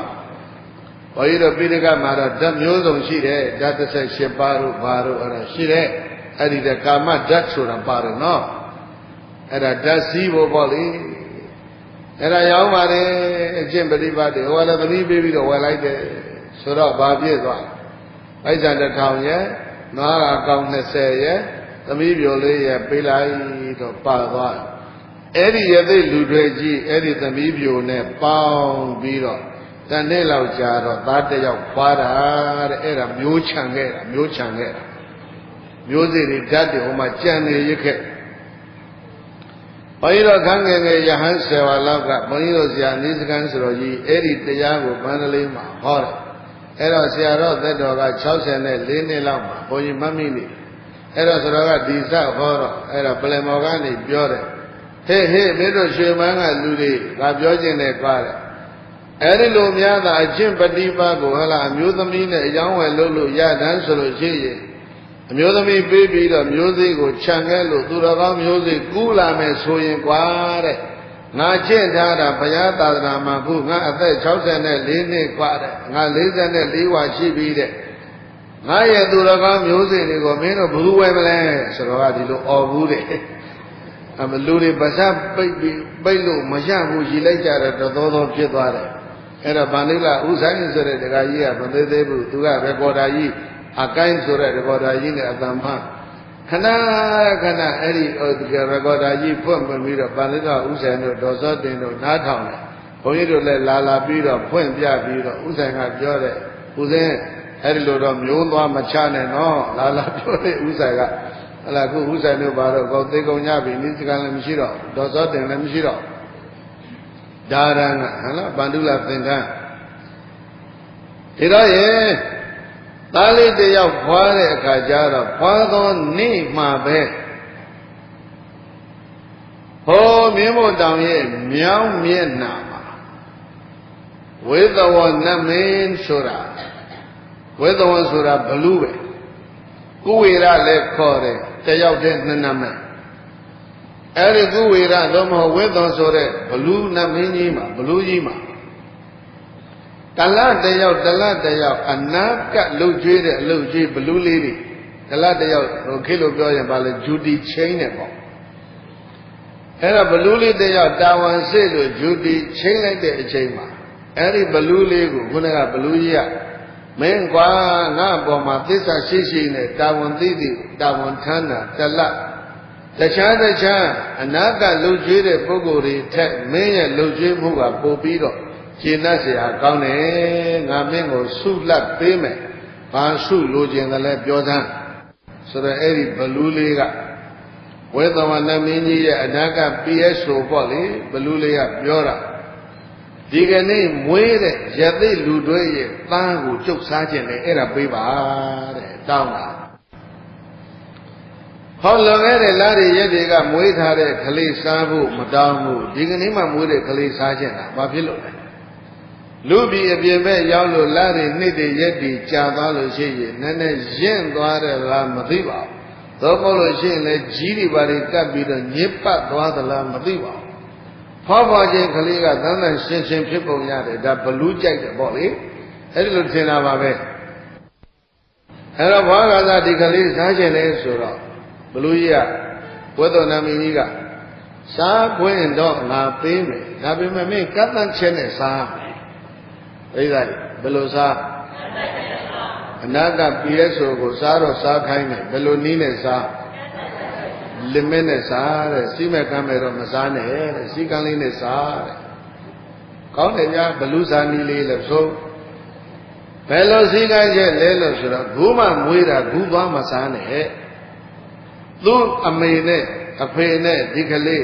ဘုန်းကြီးတို့ပိဋကမှာတော့ဓာတ်မျိုးစုံရှိတယ်ဓာတ်18ပါးတို့ဘာတို့အဲ့ဒါရှိတယ်အဲ့ဒီတကာမဓာတ်ဆိုတာပါတယ်နော်အဲ့ဒါဓာတ်စည်းဖို့ပေါ့လေအဲ့ဒါရောက်ပါတယ်အကျင့်ပฏิပတ်တွေဟိုလည်းသမီးပေးပြီးတော့ဝယ်လိုက်တယ်ဆိုတော့ဘာပြည့်သွားပိုက်ဆံ1000ရဲ့နွားအကောင်20ရဲ့သမီးပြိုလေးရဲ့ပေးလိုက်တော့ပါသွားအဲ့ဒီရသိလူတွေကြီးအဲ့ဒီသမီးပြိုနဲ့ပေါင်းပြီးတော့တနေ့လောက်ကြာတော့သားတစ်ယောက်ဖွာတာတဲ့အဲ့ဒါမျိုးချံခဲ့တာမျိုးချံခဲ့တာမျိုးစေ့တွေဓာတ်တွေဟိုမှာကြံနေရခဲ့ဘုန်းကြီးတို့ခန်းငယ်ငယ်ယဟန်ဆယ်ဝါလောက်ကဘုန်းကြီးတို့ဆရာနေစကန်းဆိုတော့ကြီးအဲ့ဒီတရားကိုမန္တလေးမှာဟောတယ်အဲ့တော့ဆရာတော်သက်တော်က64နှစ်လောက်မှာဘုန်းကြီးမမိနေအဲ့တော့ဆိုတော့ကဒီစဟောတော့အဲ့တော့ပလင်မော်ကနေပြောတယ်ဟေးမင်းတို့ရွှေမန်းကလူတွေကပြောခြင်းနဲ့ကြွားတယ်အဲ့ဒီလိုများသာအချင်းပฏิပတ်ကိုဟလာအမျိုးသမီးနဲ့အကြောင်းဝယ်လို့ရတန်းဆိုလို့ရှိရင်အမျိုးသမီးပေးပြီးတော့မျိုးစေ့ကိုခြံခဲ့လို့သူတော်ကောင်းမျိုးစေ့ကူးလာမယ်ဆိုရင်ကွာတဲ့ငါကျင့်ထားတာဘုရားသာသနာမှာခုငါအသက်64နှစ်ကွာတဲ့ငါ44ဝါရှိပြီတဲ့ငါရဲ့သူတော်ကောင်းမျိုးစေ့တွေကိုမင်းတို့ဘူးဝယ်မလဲဆိုတော့ကဒီလိုអော်ဘူးတဲ့အမလူတွေပါစားပိတ်လို့မရဘူးရည်လိုက်ကြတော့သောဖြစ်သွားတယ်အဲ့တော့ဗန္ဓုလဥဆိုင်ဆိုတဲ့ဒကာကြီးကမသေးသေးဘူးသူကရေကော်ဒါကြီးအကိုင်းဆိုတဲ့ရေကော်ဒါကြီးနဲ့အတန်ဖန်ခဏအဲ့ဒီရေကော်ဒါကြီးဖွင့်ပြီးတော့ဗန္ဓုလဥဆိုင်တို့ဒေါ်စောတင်တို့နားထောင်တယ်ဘုန်းကြီးတို့လည်းလာပြီးတော့ဖွင့်ပြပြီးတော့ဥဆိုင်ကပြောတဲ့ဦးစင်းအဲ့ဒီလိုတော့မျိုးသွားမချနဲ့နော်လာပြောတဲ့ဥဆိုင်ကဟလာခုဥဆိုင်တို့ဘာတော့ကောသိကုံညပြီနိစ္စကလည်းမရှိတော့ဒေါ်စောတင်လည်းမရှိတော့ဒါရဏဟလားဗန္ဓုလသင်္ကန်းဒီတော့ရေသားလေးတယောက်ဖွာတဲ့အခါကျတော့ဖွာသောနေ့မှာပဲဟောမြင်းမို့တောင်ရဲ့မြောင်းမျက်နှာမှာဝေသဝနမင်းဆိုတာဝေသဝဆိုတာဘလူးပဲကုဝေရလည်းခေါ်တယ်တယောက်တည်းနှစ်နမအဲ့ဒီကုဝေရသို့မဟုတ်ဝေသောဆိုတဲ့ဘလူးနမင်းကြီးမှာဘလူးကြီးမှာတလတယောက်အနာကလှုပ်ကြွေးတဲ့အလှုပ်ကြွေးဘလူးလေးတွေတလတယောက်ဟိုခေတ်လိုပြောရင်ဘာလဲဂျူတီချင်းနဲ့ပေါ့အဲ့တော့ဘလူးလေးတယောက်တာဝန်စိတ်လို့ဂျူတီချင်းလိုက်တဲ့အချိန်မှာအဲ့ဒီဘလူးလေးကိုခုနကဘလူးကြီးကမင်းကွာငါ့အပေါ်မှာသစ္စာရှိနဲ့တာဝန်သိတာဝန်ထမ်းတာတလတခြားအနာကလှုပ်ကြွေးတဲ့ပုဂ္ဂိုလ်တွေထက်မင်းရဲ့လှုပ်ကြွေးမှုကပိုပြီးတော့ရှင်းတတ်เสียကောင်းတယ်ငါမင်းကိုဆုလတ်ပေးမယ်ဘာဆုလိုချင်တယ်လဲပြောစမ်းဆိုတော့အဲ့ဒီဘလူးလေးကဝေသဝနမင်းကြီးရဲ့အနာက PSO ပေါ့လေဘလူးလေးကပြောတာဒီကနေ့မွေးတဲ့ရသိလူတွေရဲ့သားကိုကျုပ်စားခြင်းနဲ့အဲ့ဒါပေးပါတဲ့တောင်းတာဟောလွန်ခဲ့တဲ့လတွေရက်တွေကမွေးထားတဲ့ကလေးစားဖို့မတောင်းဘူးဒီကနေ့မှမွေးတဲ့ကလေးစားခြင်းတာဘာဖြစ်လို့လဲလူပြည်အပြင်ဘက်ရောက်လို့လတွေနှစ်တွေရက်တွေကြာသွားလို့ရှိရင်နည်းနည်းရင့်သွားတယ်လားမသိပါဘူးသောပေါ့လို့ရှိရင်လည်းကြီးတွေပါတွေကပ်ပြီးတော့ညစ်ပတ်သွားသလားမသိပါဘူးဖွာချင်းကလေးကသန်းသန်းရှင်းဖြစ်ပုံရတယ်ဒါဘလူးကြိုက်တယ်ပေါ့လေအဲ့ဒီလိုထင်တာပါပဲအဲ့တော့ဘာသာဒီကလေးစားခြင်းလဲဆိုတော့ဘလူးကြီးကဝေသောနာမင်းကြီးကစားခွင့်တော့ငါပေးမယ်ဒါပေမဲ့မင်းကတ်တန်းချက်နဲ့စားဣဒ္ဓဘယ်လိုစားအနာက PSO ကိုစားတော့စားခိုင်းတယ်ဘယ်လိုနည်းနဲ့စားလင်မနဲ့စားတဲ့စီးမဲ့ကမ်းမဲ့တော့မစားနဲ့တဲ့စီးကမ်းလေးနဲ့စားတဲ့ ကောင်းတယ်ဗျာဘလူစာနီလေးလို့ဆိုဘယ်လိုစည်းကမ်းချက်လဲလို့ဆိုတော့ဂူးမှမွေးတာဂူးသွားမစားနဲ့သူ့အမေနဲ့အဖေနဲ့ဒီကလေး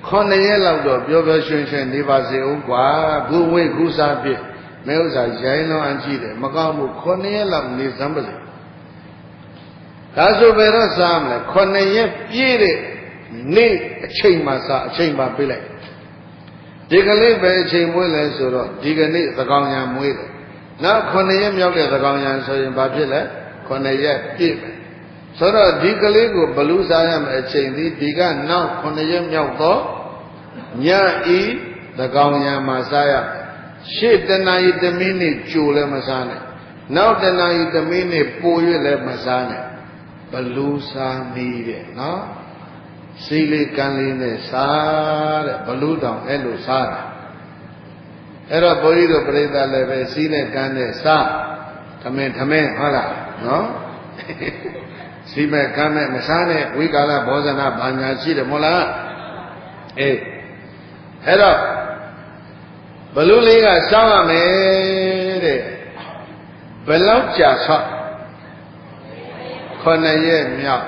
9 ရက်လောက်တော့ပြောပြောရွှင်ရွှင်နေပါစေဦးကွာဂူးဝေးဂူးစားဖြစ်မဲဥစ္စာရိုင်းလုံးအကြည့်တယ်မကောင်းဘူး9 ရက်လောက်နေစမ်းပါလေဒါဆိုဘယ်တော့စားမလဲ9 ရက်ပြည့်တဲ့နေ့အချိန်မှစားအချိန်မှပြေးလိုက်ဒီကလေးပဲအချိန်မွေးလဲဆိုတော့ဒီကနေ့သကောင်ရံမွေးတယ်နောက်9 ရက်မြောက်တဲ့သကောင်ရံဆိုရင်ဘာဖြစ်လဲ9 ရက်ပြည့်မယ်ဆိုတော့ဒီကလေးကိုဘလူစားရမယ်အချိန်ဒီကနောက်9 ရက်မြောက်တော့ညဤသကောင်ရံမှာစားရရှေ့တနာရီတမိနစ်ကြိုလည်းမစားနဲ့နောက်တနာရီတမိနစ်ပို၍လည်းမစားနဲ့ဘလူစားမိတဲ့နော်စီလေးကန်းလေးနဲ့စားတဲ့ဘလူတောင်အဲ့လိုစားတာအဲ့တော့ဘုန်းကြီးတို့ပြိဿလည်းပဲစီးနဲ့ကန်းနဲ့စားထမင်းဟုတ်လားနော်စီမဲ့ကမ်းမဲ့မစားနဲ့ဝိကာလဘောဇနာဘာညာရှိတယ်မို့လားအေးအဲ့တော့ဘလူလေးကစောင်းရမယ်တဲ့ဘယ်လောက်ကြာဆောက်9 ရက်မြောက်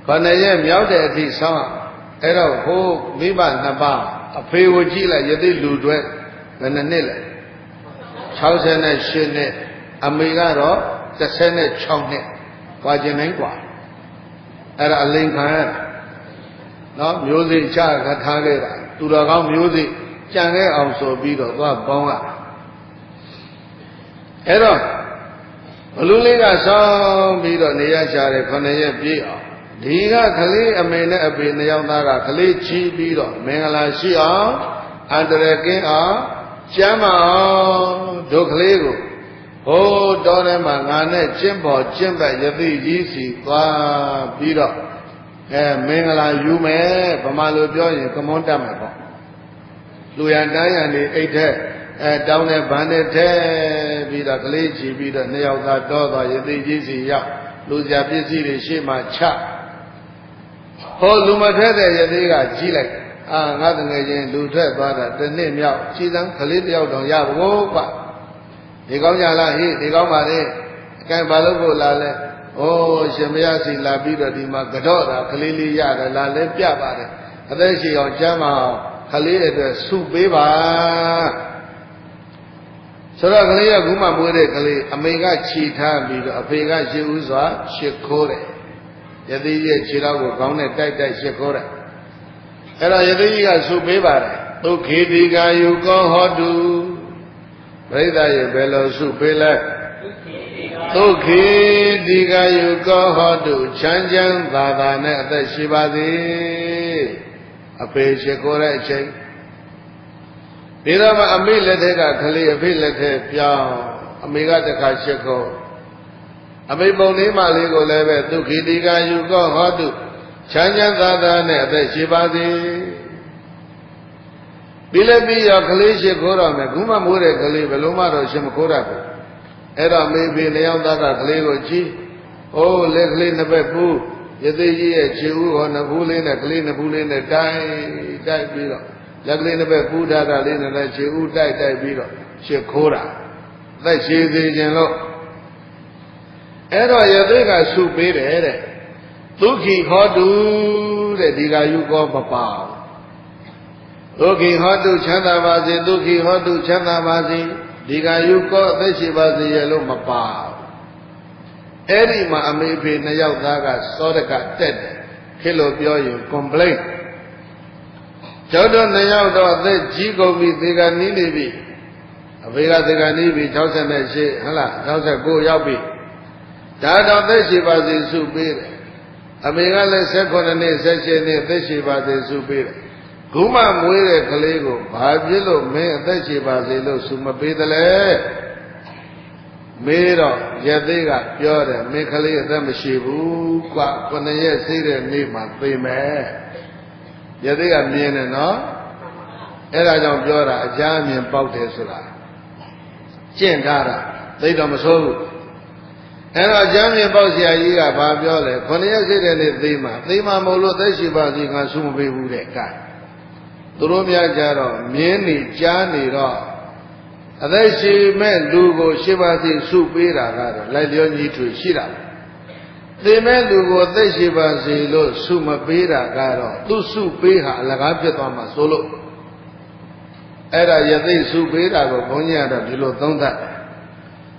9 ရက်မြောက်တဲ့အထိစောင်းအဲ့တော့ဟိုမိဘ2 ပါးအဖေကိုကြည့်လိုက်ယသိလူတွေဘယ်နှစ်နှစ်လဲ68နှစ်အမေကတော့16နှစ်ကွာကျင်နိုင်กว่าအဲ့ဒါအလိန်ခံရနော်မျိုးစိချခထားခဲ့တာသူတော်ကောင်းမျိုးစိကြံခဲ့အောင်ဆိုပြီးတော့သွားပေါင်းရအဲ့တော့ဘလူလေးကဆောင်းပြီးတော့နေရရှာတယ်9 ရက်ပြည့်အောင်ဒီကကလေးအမေနဲ့အဖေ2 ယောက်သားကကလေးချီးပြီးတော့မင်္ဂလာရှိအောင်အန္တရာယ်ကင်းအောင်ကျမ်းမာအောင်ဒုကလေးကိုဟိုးတော်ထဲမှာငါနဲ့ကျင့်ပေါ်ကျင့်ပတ်ယသိကြီးစီသွားပြီးတော့မင်္ဂလာယူမယ်ဗမာလိုပြောရင်ကမွန်းတတ်မယ်ပေါ့လူရန်တန်းရန်နေအိတ်ထက်တောင်းတဲ့ဗန်းတဲ့ထဲပြီးတော့ကလေးချီပြီးတော့2 ယောက်သားတော်သွားယသိကြီးစီရောက်လူစရာပစ္စည်းတွေရှေ့မှာချဟိုလူမထွက်တဲ့ယသိကကြီးလိုက်ငါတငယ်ချင်းလူထွက်သွားတာ1 နှစ်မြောက်ခြေစမ်းကလေး1 ယောက်တောင်ရဖို့ကွာဒီကောင်းကြလားဟေ့ဒီကောင်းပါလေအကဲဘာလို့ကိုလာလဲဩရှင်မရစီလာပြီးတော့ဒီမှာကတော့တာကလေးလေးရတယ်လာလဲပြပါတယ်အသက်ရှိအောင်ကျမ်းမအောင်ကလေးအတွက်စုပေးပါဆိုတော့ကလေးကခုမှမွေးတဲ့ကလေးအမေကခြေထားပြီးတော့အဖေကရှေ့ဦးစွာရှစ်ခိုးတယ်ယသိရဲ့ခြေတော်ကိုခေါင်းနဲ့တိုက်ရှစ်ခိုးတယ်အဲ့တော့ယသိကြီးကစုပေးပါတယ်ဒုက္ခေတိကာယုကောဟောတုပရိသတ်ရဲ့ဘယ်လိုစုပေးလဲဒုက္ခေတိကာယုကောဟောတုချမ်းချမ်းသာသာနဲ့အသက်ရှိပါစေအဖေရှိခိုးတဲ့အချိန်ဒီတော့မှအမေလက်ထက်ကကလေးအဖေလက်ထက်ပြောင်းအမေကတခါရှိခိုးအမေပုံလေးမလေးကိုလည်းပဲဒုက္ခေတိကာယုကောဟောတုချမ်းချမ်းသာသာနဲ့အသက်ရှိပါစေပြီးလည်းပြီးရောကလေးရှိခိုးတော့မယ်ခုမှမိုးတဲ့ကလေးဘယ်လိုမှတော့ရှင်မခိုးတတ်ဘူးအဲ့တော့မေဖေ2 ယောက်သားကကလေးကိုကြည့်အိုးလက်ကလေး2 ဘက်ပူးယသိကြီးရဲ့ခြေဦးဟော2 ဘူးလေးနဲ့ကလေး2 ဘူးလေးနဲ့တိုက်ပြီးတော့လက်ကလေး2 ဘက်ပူးထားတာလေးနဲ့လည်းခြေဦးတိုက်ပြီးတော့ရှစ်ခိုးတာသက်ရှိစေခြင်းလို့အဲ့တော့ယသိကစုပေးတယ်တဲ့ဒုက္ခိဟောတုတဲ့ဒီကယူကောမပါဒုက္ခိဟောတုချမ်းသာပါစေဒုက္ခိဟောတုချမ်းသာပါစေဒီကယူကောအသက်ရှိပါစေရဲ့လို့မပါအဲ့ဒီမှာအမေဖေ2 ယောက်သားကစောဒကတက်တယ်ခေလို့ပြောရင် complain ကျောင်းတော်2 ယောက်တော့အသက်ကြီးကုန်ပြီသေကနီးနေပြီအဖေကသေကနီးပြီ68ဟဟလား69ရောက်ပြီဒါတော့သက်ရှိပါစေစုပေးတယ်အမေကလည်း18နှစ်18နှစ်သက်ရှိပါစေစုပေးတယ်ခုမှမွေးတဲ့ကလေးကိုဘာဖြစ်လို့မင်းအသက်ရှိပါစေလို့စုမပေးသလဲမေးတော့ယသိကပြောတယ်မင်းကလေးအသက်မရှိဘူးကွာ9 ရက်ဆေးတဲ့နေ့မှသိမယ်ယသိကမြင်တယ်နော်အဲ့ဒါကြောင့်ပြောတာအကြမ်းမြင်ပေါက်တယ်ဆိုတာကျင့်ထားတာသိတော့မဆိုးဘူးအဲ့တော့အကြမ်းမြင်ပေါက်ဆရာကြီးကဘာပြောလဲ9 ရက်ဆေးတဲ့နေ့သိမှမဟုတ်လို့သက်ရှိပါစေငါစုမပေးဘူးတဲ့ကဲ သူတို့များကြတော့မြင်းနေကြားနေတော့အသက်ရှိမဲ့လူကိုရှိပါစေစုပေးတာကတော့လိုက်လျောညီထွေရှိတာသေမဲ့လူကိုအသက်ရှိပါစေလို့စုမပေးတာကတော့သူစုပေးဟာအလကားဖြစ်သွားမှာဆိုလို့အဲ့ဒါယသိစုပေးတာကိုဘုန်းကြီးကတော့ဒီလိုသုံးသပ်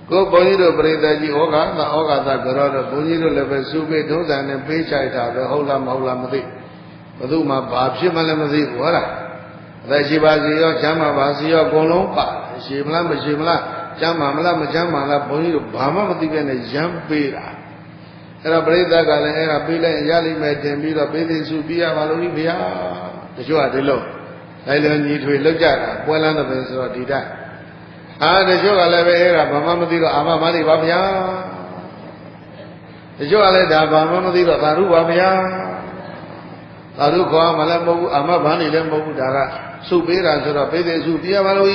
ကိုဘုန်းကြီးတို့ပြိတ္တကြီးဩဃာသကြောတော့ဘုန်းကြီးတို့လည်းပဲစုပေးထုံးစံနဲ့ပေးချိုက်တာပဲဟုတ်လားမဟုတ်လားမသိဘယ်သူမှဘာဖြစ်မှလည်းမသိဘူးဟုတ်လားအသက်ရှိပါစေရောချမ်းသာပါစေရောအကုန်လုံးပါရှိမလားမရှိမလားချမ်းသာမလားမချမ်းသာလားဘုန်းကြီးတို့ဘာမှမသိပဲနဲ့ရမ်းပေးတာအဲ့တော့ပြိတ္တကလည်းအဲ့ဒါပေးလိုက်ရလိမ့်မယ်တင်ပြီးတော့ပေးသိစုပြရပါလို့ဘုရားတချို့ကဒီလိုလိုက်လျောညီထွေလောက်ကြတာပွဲလန်းတဲ့ပင်ဆိုတော့ဒီတိုင်းတချို့ကလည်းပဲအဲ့ဒါဘာမှမသိတော့အာမမသိပါဗျာတချို့ကလည်းဒါဘာမှမသိတော့သာဓုပါဗျာသာဓုခေါ်မှလည်းမဟုတ်ဘူးအာမဘာနေလည်းမဟုတ်ဘူးဒါကစုပေးတာဆိုတော့ပေးသိစုပြရပါလို့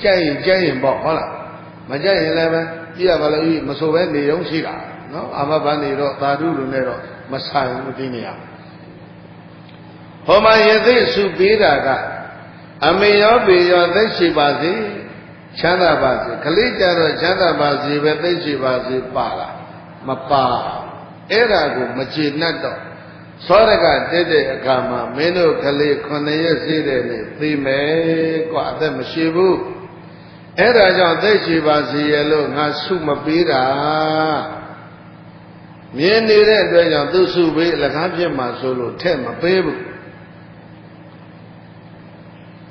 ကြိုက်ရင်ပေါ့ဟုတ်လားမကြိုက်ရင်လည်းပဲပြရပါလို့မဆိုပဲနေုံရှိတာနော်အာမဘာနေတော့သာဓုလူနဲ့တော့မဆိုင်ဘူးဒီနေရာဟောမှာယသိစုပေးတာကအမေရောပေရောသိရှိပါစေချမ်းသာပါစေခလေးကြတော့ချမ်းသာပါစေပဲသိရှိပါစေပါလားမပါအဲ့ဒါကိုမကျေနပ်တော့သောရကတက်တဲ့အခါမှာမင်းတို့ခလေး9ရက်ရှိတဲ့နေ့သိမယ်ကွာအသက်မရှိဘူးအဲ့ဒါကြောင့်သိရှိပါစေရဲ့လို့ငါစုမပေးတာမြင်နေတဲ့အတွက်ကြောင့်သူစုပေးအလကားဖြစ်မှာဆိုလို့ထက်မပေးဘူး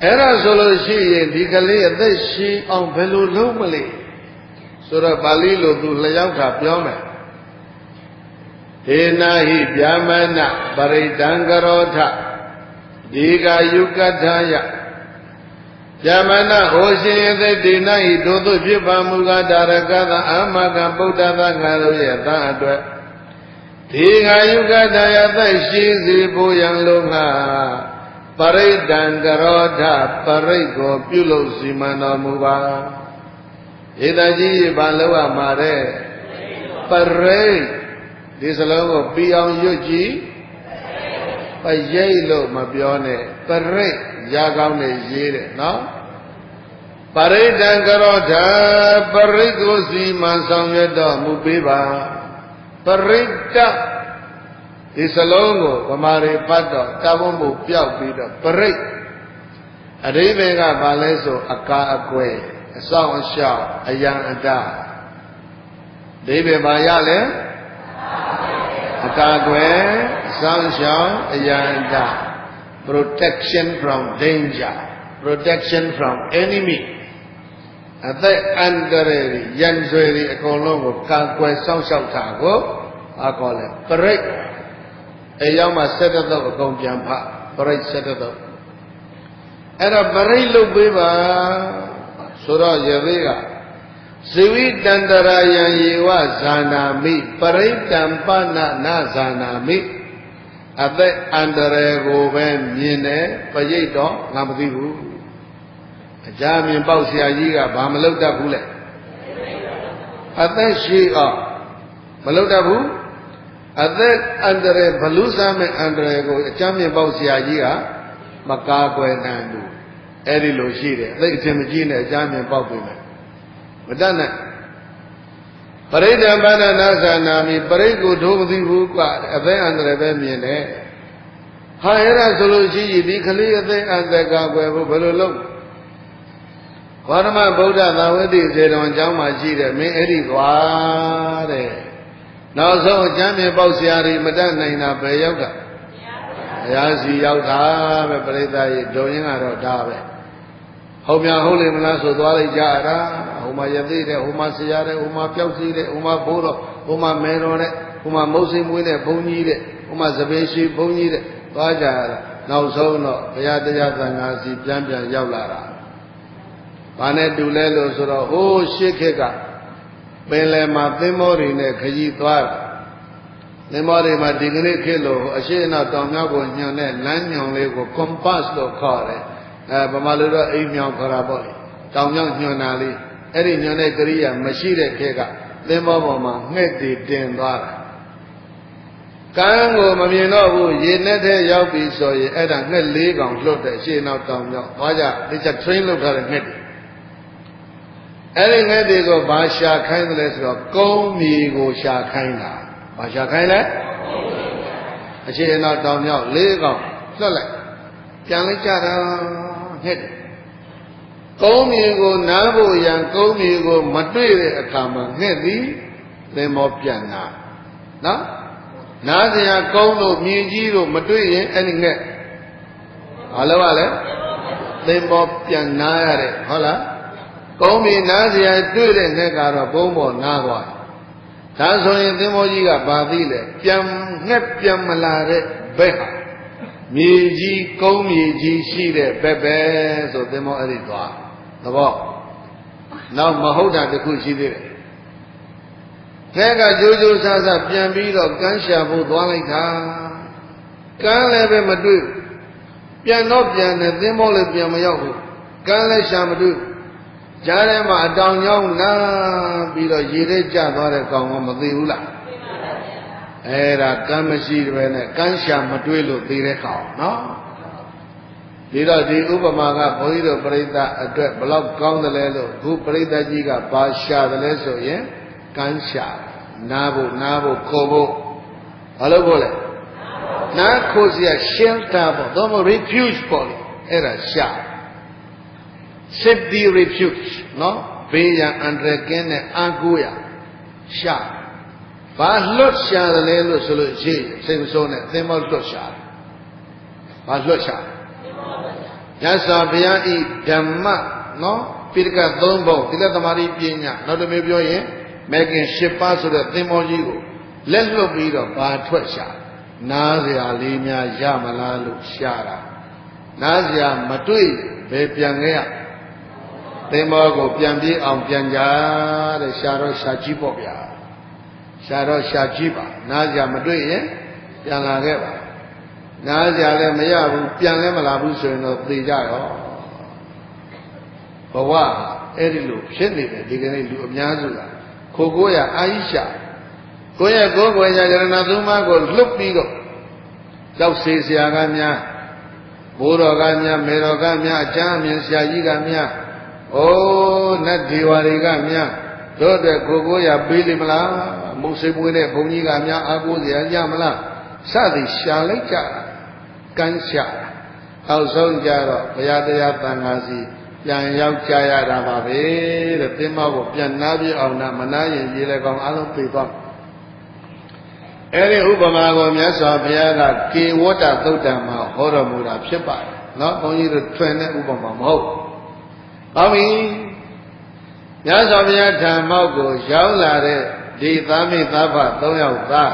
အဲ့ဒါဆိုလို့ရှိရင်ဒီကလေးအသက်ရှိအောင်ဘယ်လိုလုပ်မလဲဆိုတော့ပါဠိလိုသူလျောက်တာပြောမယ်ဟေနာဟိဗျာမနပရိဒံကရောထဒီကယုကထာယဗျာမနဟောရှင်ယသိဒေနဟိတို့သို့ဖြစ်ပါမူကားဒါရကသအာမကဗုဒ္ဓသာငါတို့ရဲ့သားအတွက်ဒီကယုကထာယသက်ရှိစေဖို့ရန်လုံးငါပရိဒံကရောထပရိတ်ကိုပြုလုပ်စီမံတော်မူပါဧတကြီးဘာလို့ရမှာတဲ့ပရိတ်ဒီစလုံးကိုပြီးအောင်ရွတ်ကြည့်ပရိတ်လို့မပြောနဲ့ပရိတ်ရကောင်းနဲ့ရေးတယ်နော်ပရိဒံကရောထပရိတ်ကိုစီမံဆောင်ရွက်တော်မူပေးပါပရိတ္တဒီစလုံးကိုဗမာတွေပတ်တော့တာဝုံမှုပျောက်ပြီးတော့ပရိတ်အရိဘေကဘာလဲဆိုအကာအကွယ်အဆောင်အရှောက်အယံအတဒိဗေဘာရလဲအကာအကွယ်အဆောင်အရှောက်အယံအတ protection from danger protection from enemy အသက်အန္တရာယ်ရန်ဆွေတွေအကုန်လုံးကိုကာကွယ်စောင့်ရှောက်တာကိုအခေါ်လဲပရိတ်အဲရောက်မှ7တော့အကုန်ပြန်ဖပရိတ်7တော့အဲ့တော့ပရိတ်လုပ်ပေးပါဆိုတော့ယသိကဇိဝိတန္တရာယံယေဝဇာနာမိပရိတံပနနာဇာနာမိအသက်အန္တရာယ်ကိုပဲမြင်တယ်ပရိတ်တော့ငါမသိဘူးအကြမြင်ပေါက်ဆရာကြီးကဘာမလုပ်တတ်ဘူးလဲအသက်ရှိအောင်မလုပ်တတ်ဘူးအသက်အန္တရာယ်ဘလူးစားမဲ့အန္တရာယ်ကိုအကြမ်းမြင်ပေါက်ဆရာကြီးကမကာကွယ်နိုင်ဘူးအဲ့ဒီလိုရှိတယ်အသိအထင်မကြီးနဲ့အကြမ်းမြင်ပေါက်ပြီမယ်မတတ်နဲ့ပရိဒံဘာဒနာသနာမိပရိတ်ကိုတို့မသိဘူးကွာအသက်အန္တရာယ်ပဲမြင်တယ်ဟာအဲ့ဒါဆိုလို့ရှိရင်ဒီကလေးအသက်အန္တရာယ်ကာကွယ်ဖို့ဘယ်လိုလုပ်ဘောဓမဗုဒ္ဓသာဝတိစေတော်ကျောင်းမှာရှိတယ်မင်းအဲ့ဒီသွားတဲ့နောက်ဆုံးအကျမ်းမြေပေါက်ဆရာတွေမတတ်နိုင်တာပဲရောက်တာဘုရားစီရောက်တာပဲပြိဿရေဒုံရင်ကတော့ဒါပဲဟုတ်များဟုတ်လိမ့်မလားဆိုသွားလိုက်ကြတာဟိုမှာယသိတဲ့ဟိုမှာဆရာတဲ့ဟိုမှာပျောက်စီးတဲ့ဟိုမှာဘိုးတော်ဟိုမှာမဲတော်တဲ့ဟိုမှာမုတ်စိမ်မွေးတဲ့ဘုန်းကြီးတဲ့ဟိုမှာသပင်ရှိဘုန်းကြီးတဲ့သွားကြရတာနောက်ဆုံးတော့ဘုရားတရားသံဃာစီပြန်ရောက်လာတာဘာနဲ့တူလဲလို့ဆိုတော့ဟိုးရှေ့ခေတ်ကပင်လယ်မှာသင်္ဘောတွေနဲ့ခရီးသွားသင်္ဘောတွေမှာဒီကနေ့ခေတ်လို့အရှိအနောက်တောင်မြောက်ကိုညွန်တဲ့လမ်းညွန်လေးကို compass လို့ခေါ်တယ်ဗမာလူတော့အိမ်မြောင်ခေါ်တာပေါ့လေတောင်မြောက်ညွန်တာလေးအဲ့ဒီညွန်တဲ့ကရိယာမရှိတဲ့ခေတ်ကသင်္ဘောပေါ်မှာငှက်တွေတင်သွားတာ ကန်းကိုမမြင်တော့ဘူးရေနဲ့ထဲရောက်ပြီဆိုရင်အဲ့ဒါငှက်၄ကောင်လွတ်တဲ့ရှေ့နောက်တောင်မြောက်သွားကြဒီချက် train လုပ်ထားတဲ့ငှက်တွေအဲ့ဒီငှက်တွေကိုဘာရှာခိုင်းတယ်လဲဆိုတော့ကုန်းမီကိုရှာခိုင်းတာဘာရှာခိုင်းလဲအရှေ့နောက်တောင်မြောက်၄ကောင်လွတ်လိုက်ပြန်လိုက်ကြတာငှက်တွေကုန်းမီကိုနားဖို့ရန်ကုန်းမီကိုမတွေ့တဲ့အခါမှာငှက်သည်သင်္ဘောပြန်လာနော်နားစရာကုန်းလို့မြင်ကြီးလို့မတွေ့ရင်အဲ့ဒီငှက်ဘာလို့ပါလဲသင်္ဘောပြန်နားရတယ်ဟုတ်လားကုန်းမီနားစရာတွေ့တဲ့ငှက်ကတော့ဘုံဘောနားသွားဒါဆိုရင်သင်္ဘောကြီးကဘာသိလဲပြန်ငှက်ပြန်မလာတဲ့ဘက်ဟာမြေကြီးကုန်းမြေကြီးရှိတဲ့ဘက်ပဲဆိုသင်္ဘောအဲ့ဒီသွားသဘောနောက်မဟုတ်တာတခုရှိသေးတယ်ခဲကကြိုးကြိုးစားစားပြန်ပြီးတော့ကမ်းရှာဖို့သွားလိုက်တာကမ်းလည်းပဲမတွေ့ပြန်တော့ပြန်တယ်သင်္ဘောလည်းပြန်မရောက်ဘူးကမ်းလည်းရှာမတွေ့ကြားထဲမှာအတောင်ကြောင်းနာပြီးတော့ရေထဲကျသွားတဲ့ကောင်ကမသိဘူးလားအဲ့ဒါကမ်းမရှိပဲနဲ့ကမ်းရှာမတွေ့လို့သိတဲ့ကောင်နော်ဒီတော့ဒီဥပမာကဘုန်းကြီးတို့ပြိဿအတွက်ဘလောက်ကောင်းတယ်လဲလို့ခုပြိဿကြီးကဘာရှာတယ်လဲဆိုရင်ကမ်းရှာနားဖို့ခေါ်ဖို့ဘာလို့ခေါ်လဲနားခိုးစရာ shelter ပေါ့တော့မ refuge ပေါ့လေအဲ့ဒါရှာ safety refuge နော်ဘေးရန်အန္တရာယ်ကင်းတဲ့အာကိုရရှာဘာလွတ်ရှာတယ်လဲလို့ဆိုလို့ရှိရင်စိတ်မဆိုးနဲ့သင်္ဘောလွတ်ရှာဘာလွတ်ရှာညစာဘုရားဤဓမ္မနော်ပိဋကတ်၃ဘုံသီလသမารိပညာနောက်တစ်မျိုးပြောရင်မဲခင်၈ပါးဆိုတဲ့သင်္ဘောကြီးကိုလက်လွတ်ပြီးတော့ဘာထွက်ရှာနားစရာလေးများရမလားလို့ရှာတာနားစရာမတွေ့ဘယ်ပြန်ခဲ့ရသင်္ဘောကိုပြန်ပြေးအောင်ပြန်ကြတဲ့ရှာတော့ရှာကြည့်ပေါ့ဗျာရှာတော့ရှာကြည့်ပါနားစရာမတွေ့ရင်ပြန်လာခဲ့ပါနားစရာလည်းမရဘူးပြန်လည်းမလာဘူးဆိုရင်တော့သိကြရောဘဝအဲ့ဒီလိုဖြစ်နေတယ်ဒီကနေ့လူအများစုကခိုကိုရအာယိရှာကိုယ့်ရဲ့ကိုယ်ကိုယ်ရရဏသုံးပါးကိုလွတ်ပြီးတော့ရောက်စေဆရာကများဘိုးတော်ကများမေတော်ကများအချမ်းအမြင်ဆရာကြီးကများအိုးနတ်ဒေဝတွေကများတို့တဲ့ကိုကိုရပေးလိမလားမုတ်စိပွေးတဲ့ဘုန်းကြီးကများအာကိုဆရာကြမလားစသည်ရှာလိုက်ကြကန်းရှာအောက်ဆုံးကြတော့ဘုရားတရားတန်ခါစီပြန်ရောက်ကြရတာပါပဲတဲ့သင်္ဘောကိုပြန်နားပြအောင်နာမနာရင်ရေလေကောင်အလုံးပြေသွားအဲ့ဒီဥပမာကိုမြတ်စွာဘုရားကကေဝတ္တသုတ်တံမှာဟောတော်မူတာဖြစ်ပါတယ်နော်ဘုန်းကြီးတို့ထွင်တဲ့ဥပမာမဟုတ်ဟုတ်ပြီမြတ်စွာဘုရားဓမ္မောက်ကိုရောက်လာတဲ့ဒီသားမိသားဖ၃ယောက်သား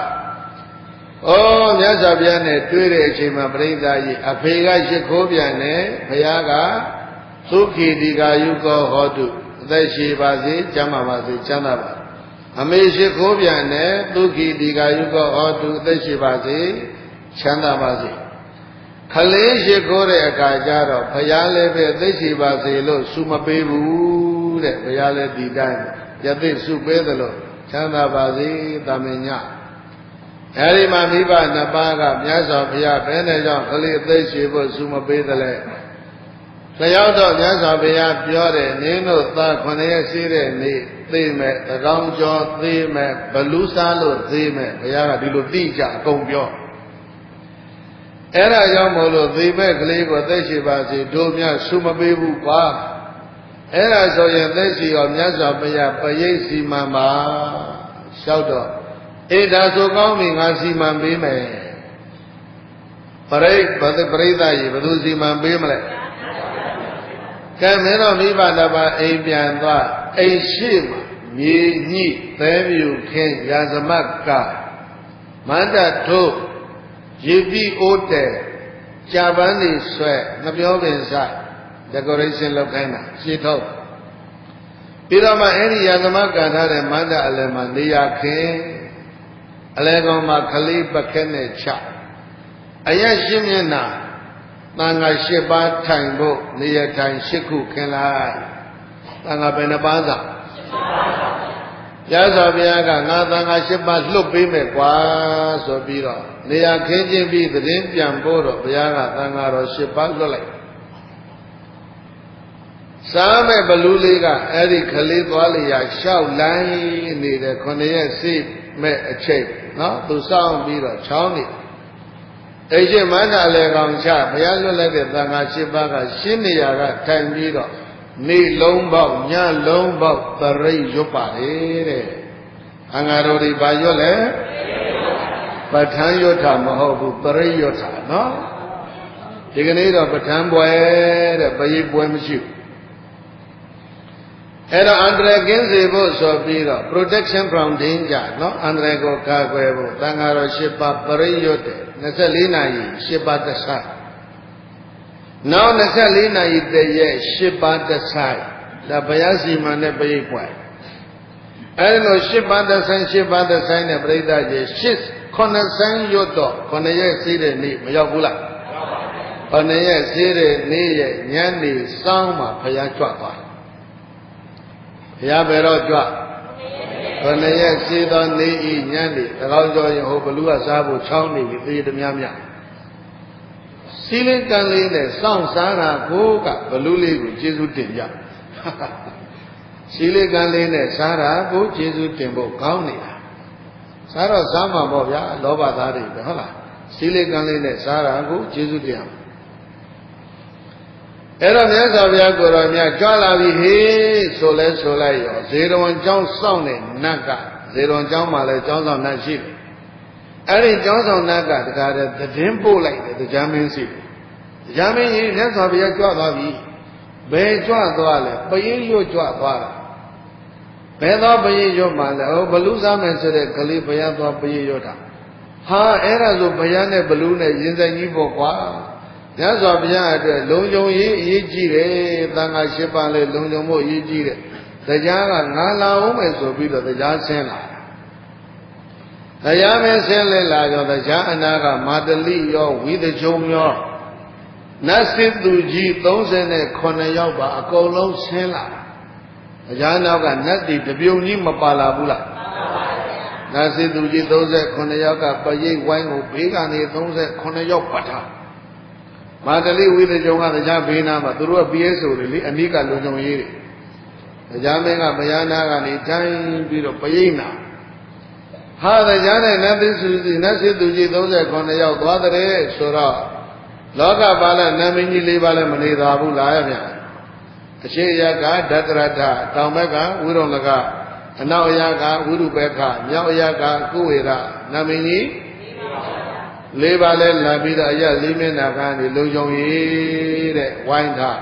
ဩမြတ်စွာဘုရားနဲ့တွေ့တဲ့အချိန်မှာပြိဿကြီးအဖေကရှ िख ိုးပြန်တယ်ဘုရားကသုခိတိကာယုကောဟောတုအသက်ရှိပါစေကျမ်းပါပါစေချမ်းသာပါအမေရှ िख ိုးပြန်တယ်သုခိတိကာယုကောဟောတုအသက်ရှိပါစေချမ်းသာပါစေခလေးရှ िख ိုးတဲ့အခါကျတော့ဘုရားလည်းပဲအသက်ရှိပါစေလို့ဆုမပေးဘူးတဲ့ဘုရားလည်းဒီတိုင်းယသိဆုပေးသလိုချမ်းသာပါစေတာမင်ညအဲဒီမှာမိဘနှစ်ပါးကမြတ်စွာဘုရားဘယ်နဲ့ကြောင့်ခလေးအသက်ရှိဖို့ဆုမပေးသလဲလျောက်တော့မြတ်စွာဘုရားပြောတယ်နင်းတို့သား9ရက်ရှိတဲ့နေ့သိမဲ့တရောင်ကျော်သိမဲ့ဘလူးစားလို့သိမဲ့ဘုရားကဒီလိုသိကြအကုန်ပြောအဲ့ဒါကြောင့်မို့လို့သိမဲ့ကလေးကိုသက်ရှိပါစေတို့များဆုမပေးဘူးကွာအဲ့ဒါဆိုရင်သက်ရှိရောမြတ်စွာဘုရားပရိတ်စီမံပါလျှောက်တော့အေးဒါဆိုကောင်းပြီငါစီမံပေးမယ်ပရိတ်သရေဘယ်သူစီမံပေးမလဲကဲမင်းတို့မိဘတစ်ပါးအိမ်ပြန်သွားအိမ်ရှိမှမြေညှိသဲမြူခင်းရာဇမတ်ကမန္တထိုးရေပြီးအိုးတယ်ကြာပန်းနေဆွဲမပြောပင်စား decoration လုပ်ခိုင်းတာရှင်းထုတ်ပြီးတော့မှအဲ့ဒီရာဇမတ်ကထားတဲ့မန္တအလယ်မှာနေရာခင်းအလဲကောင်မှာခလေးပခဲနဲ့ချအရက်ရှင်းမျက်နှာတန်ခါ၈ပါးထိုင်ဖို့နေရထိုင်၈ခုခင်းလိုက်တန်ခါဘယ်နှပါးသာ ရသော်ဘုရားကငါသံဃာ၈ပါးလွတ်ပေးမယ်ကွာဆိုပြီးတော့နေရာခင်းချင်းပြီးသတင်းပြန်ပို့တော့ဘုရားကသံဃာတော်၈ပါးလွတ်လိုက်စားမဲ့ဘလူးလေးကအဲ့ဒီခလေးသွားလျာရှောက်လိုင်းနေတဲ့9ရက်စိမဲ့အချိန်နော်သူစောင်းပြီးတော့ချောင်းနေအဲ့ဒီမန္တလေကောင်ချဘုရားလွတ်လိုက်တဲ့သံဃာ၈ပါးကရှင်းနေရာကထိုင်ပြီးတော့နေလုံးပေါက်ညလုံးပေါက်ပရိတ်ရွတ်ပါလေတဲ့အင်္ဂါတော်ဒီဘာရွတ်လဲပဋ္ဌာန်းရွတ်တာမဟုတ်ဘူးပရိတ်ရွတ်တာနော်ဒီကနေ့တော့ပဋ္ဌာန်းပွဲတဲ့ပရိတ်ပွဲမရှိဘူးအဲ့တော့အန္တရာယ်ကင်းစေဖို့ဆိုပြီးတော့ protection from danger နော်အန္တရာယ်ကိုကာကွယ်ဖို့သံဃာတော်၈ပါးပရိတ်ရွတ်တယ်24နာရီ၈ပါးတဆိုင်နောက်24နာရီတည်းရဲ့8ပါးတဆိုင်ဒါဘုရားစီမံတဲ့ပရိတ်ပွဲအဲ့လို8ပါးတဆိုင်8ပါးတဆိုင်နဲ့ပြိဿကြီး9ဆိုင်ရွတ်တော့9ရက်စီးတဲ့နေ့မရောက်ဘူးလား9ရက်စီးတဲ့နေ့ရဲ့ညနေစောင်းမှာဘုရားကြွသွားဘုရားဘယ်တော့ကြွ9ရက်စီးသောနေ့ဤညနေတကောင်းကျော်ရင်ဟိုဘလူကစားဖို့ချောင်းနေပြီသေတများများစီလင်ကံလေးနဲ့စောင့်စားတာကိုကဘလူလေးကိုကျေးဇူးတင်ကြစီလင်ကံလေးနဲ့စားတာကိုကျေးဇူးတင်ဖို့ကောင်းနေတာစားတော့စားမှာပေါ့ဗျာလောဘသားတွေပဲဟုတ်လားစီလင်ကံလေးနဲ့စားတာကိုကျေးဇူးတင်အောင်အဲ့တော့မြတ်စွာဘုရားကိုယ်တော်မြတ်ကြွလာပြီဟေးဆိုလဲဆိုလိုက်ရောဇေရဝံကျောင်းစောင့်တဲ့နတ်ကဇေရဝံကျောင်းမှာလဲကျောင်းဆောင်နတ်ရှိတယ်အဲ့ဒီကျောင်းဆောင်နတ်ကတခါတည်းသတင်းပို့လိုက်တယ်တရားမင်းစီတရားမင်းကြီးမြတ်စွာဘုရားကြွသွားပြီဘယ်ကြွသွားလဲပရိရွတ်ကြွသွားတာဘယ်တော့ပရိရွတ်မှလဲဟောဘလူစားမယ်ဆိုတဲ့ကလေးဘုရားသွားပရိရွတ်တာဟာအဲ့ဒါဆိုဘုရားနဲ့ဘလူနဲ့ရင်ဆိုင်ကြီးပေါ့ကွာမြတ်စွာဘုရားအတွက်လုံခြုံရေးအရေးကြီးတယ်သံဃာ၈ပါးလဲလုံခြုံမှုအရေးကြီးတယ်တရားကငါလာအောင်မယ်ဆိုပြီးတော့တရားဆင်းလာတရားမင်းဆင်းလဲလာရောတရားအနာကမာတလိရောဝိသကြုံရောနတ်စစ်သူကြီး39ယောက်ပါအကုန်လုံးဆင်းလာတရားနောက်ကနတ်တီတပြုံကြီးမပါလာဘူးလားနတ်စစ်သူကြီး39ယောက်ကပရိတ်ဝိုင်းကိုဘေးကနေ39ယောက်ပတ်ထားမာတလိဝိသကြုံကတရားဘေးနာမှာသူတို့က PSO တွေလေအနိကလုံခြုံရေးတွေတရားမင်းကဘုရားနာကနေတိုင်းပြီးတော့ပရိတ်နာဟာတရားနဲ့နတ်သစ်စုစီနတ်စစ်သူကြီး39ယောက်သွားတဲ့ဆိုတော့လောကပါဠိနာမည်ကြီး၄ပါးလည်းမနေသာဘူးလားဗျာအရှိယကဓတ္တရထတောင်ဘက်ကဝိရုံလကအနောက်အယကဝိရုပက္ခမြောက်အယကကုဝေရနာမည်ကြီး၄ပါးလည်းလာပြီးတော့အယလေးမျက်နှာကနေလုံခြုံရေးတဲ့ဝိုင်းထား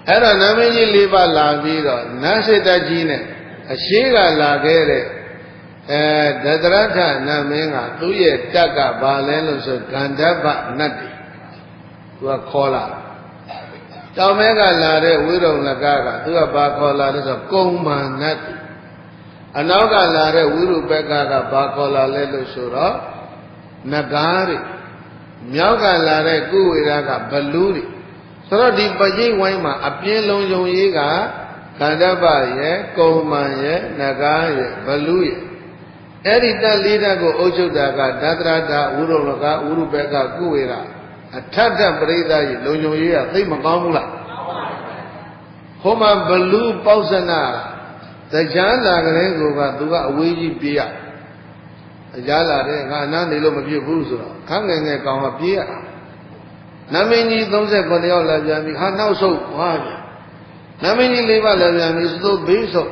အဲ့တော့နာမည်ကြီး၄ပါးလာပြီးတော့နတ်စစ်တကြီးနဲ့အရှိကလာခဲ့တဲ့ဒတရထနာမင်းကသူ့ရဲ့တက်ကဘာလဲလို့ဆိုဂန္ဓဗနတ်တီသူကခေါ်လာတောင်မဲကလာတဲ့ဝိရုံလကကသူကဘာခေါ်လာလဲဆိုကုံမန်နတ်တီအနောက်ကလာတဲ့ဝိရုပက္ခကဘာခေါ်လာလဲလို့ဆိုတော့နဂါးတွေမြောက်ကလာတဲ့ကုဝေရကဘလူးတွေဆိုတော့ဒီပဋိဝိုင်းမှာအပြင်းလုံးယုံရေးကခန္ဓာပရဲ့ကုံမန်ရဲ့နဂါးရဲ့ဘလူးရဲ့အဲ့ဒီတက်လေးဓာတ်ကိုအုပ်ချုပ်တာကဒသရထဝိရုံလကဝိရုပက္ခကုဝေရအထက်ထပရိသတ်ရဲ့လုံယုံရေးကသိမကောင်းဘူးလားဟိုမှာဘလူးပေါက်စနာတရားလာကလေးကိုကသူကအဝေးကြီးပြေးရတရားလာတဲ့ငါအနားနေလို့မပြည့်ဘူးဆိုတော့ခန်းငယ်ငယ်ကောင်ကပြေးရနမင်းကြီး39ယောက်လာပြန်ပြီဟာနောက်ဆုံးသွားပြန်နမင်းကြီး၄ပါးလာပြန်ပြီသို့ဘေးဆုံး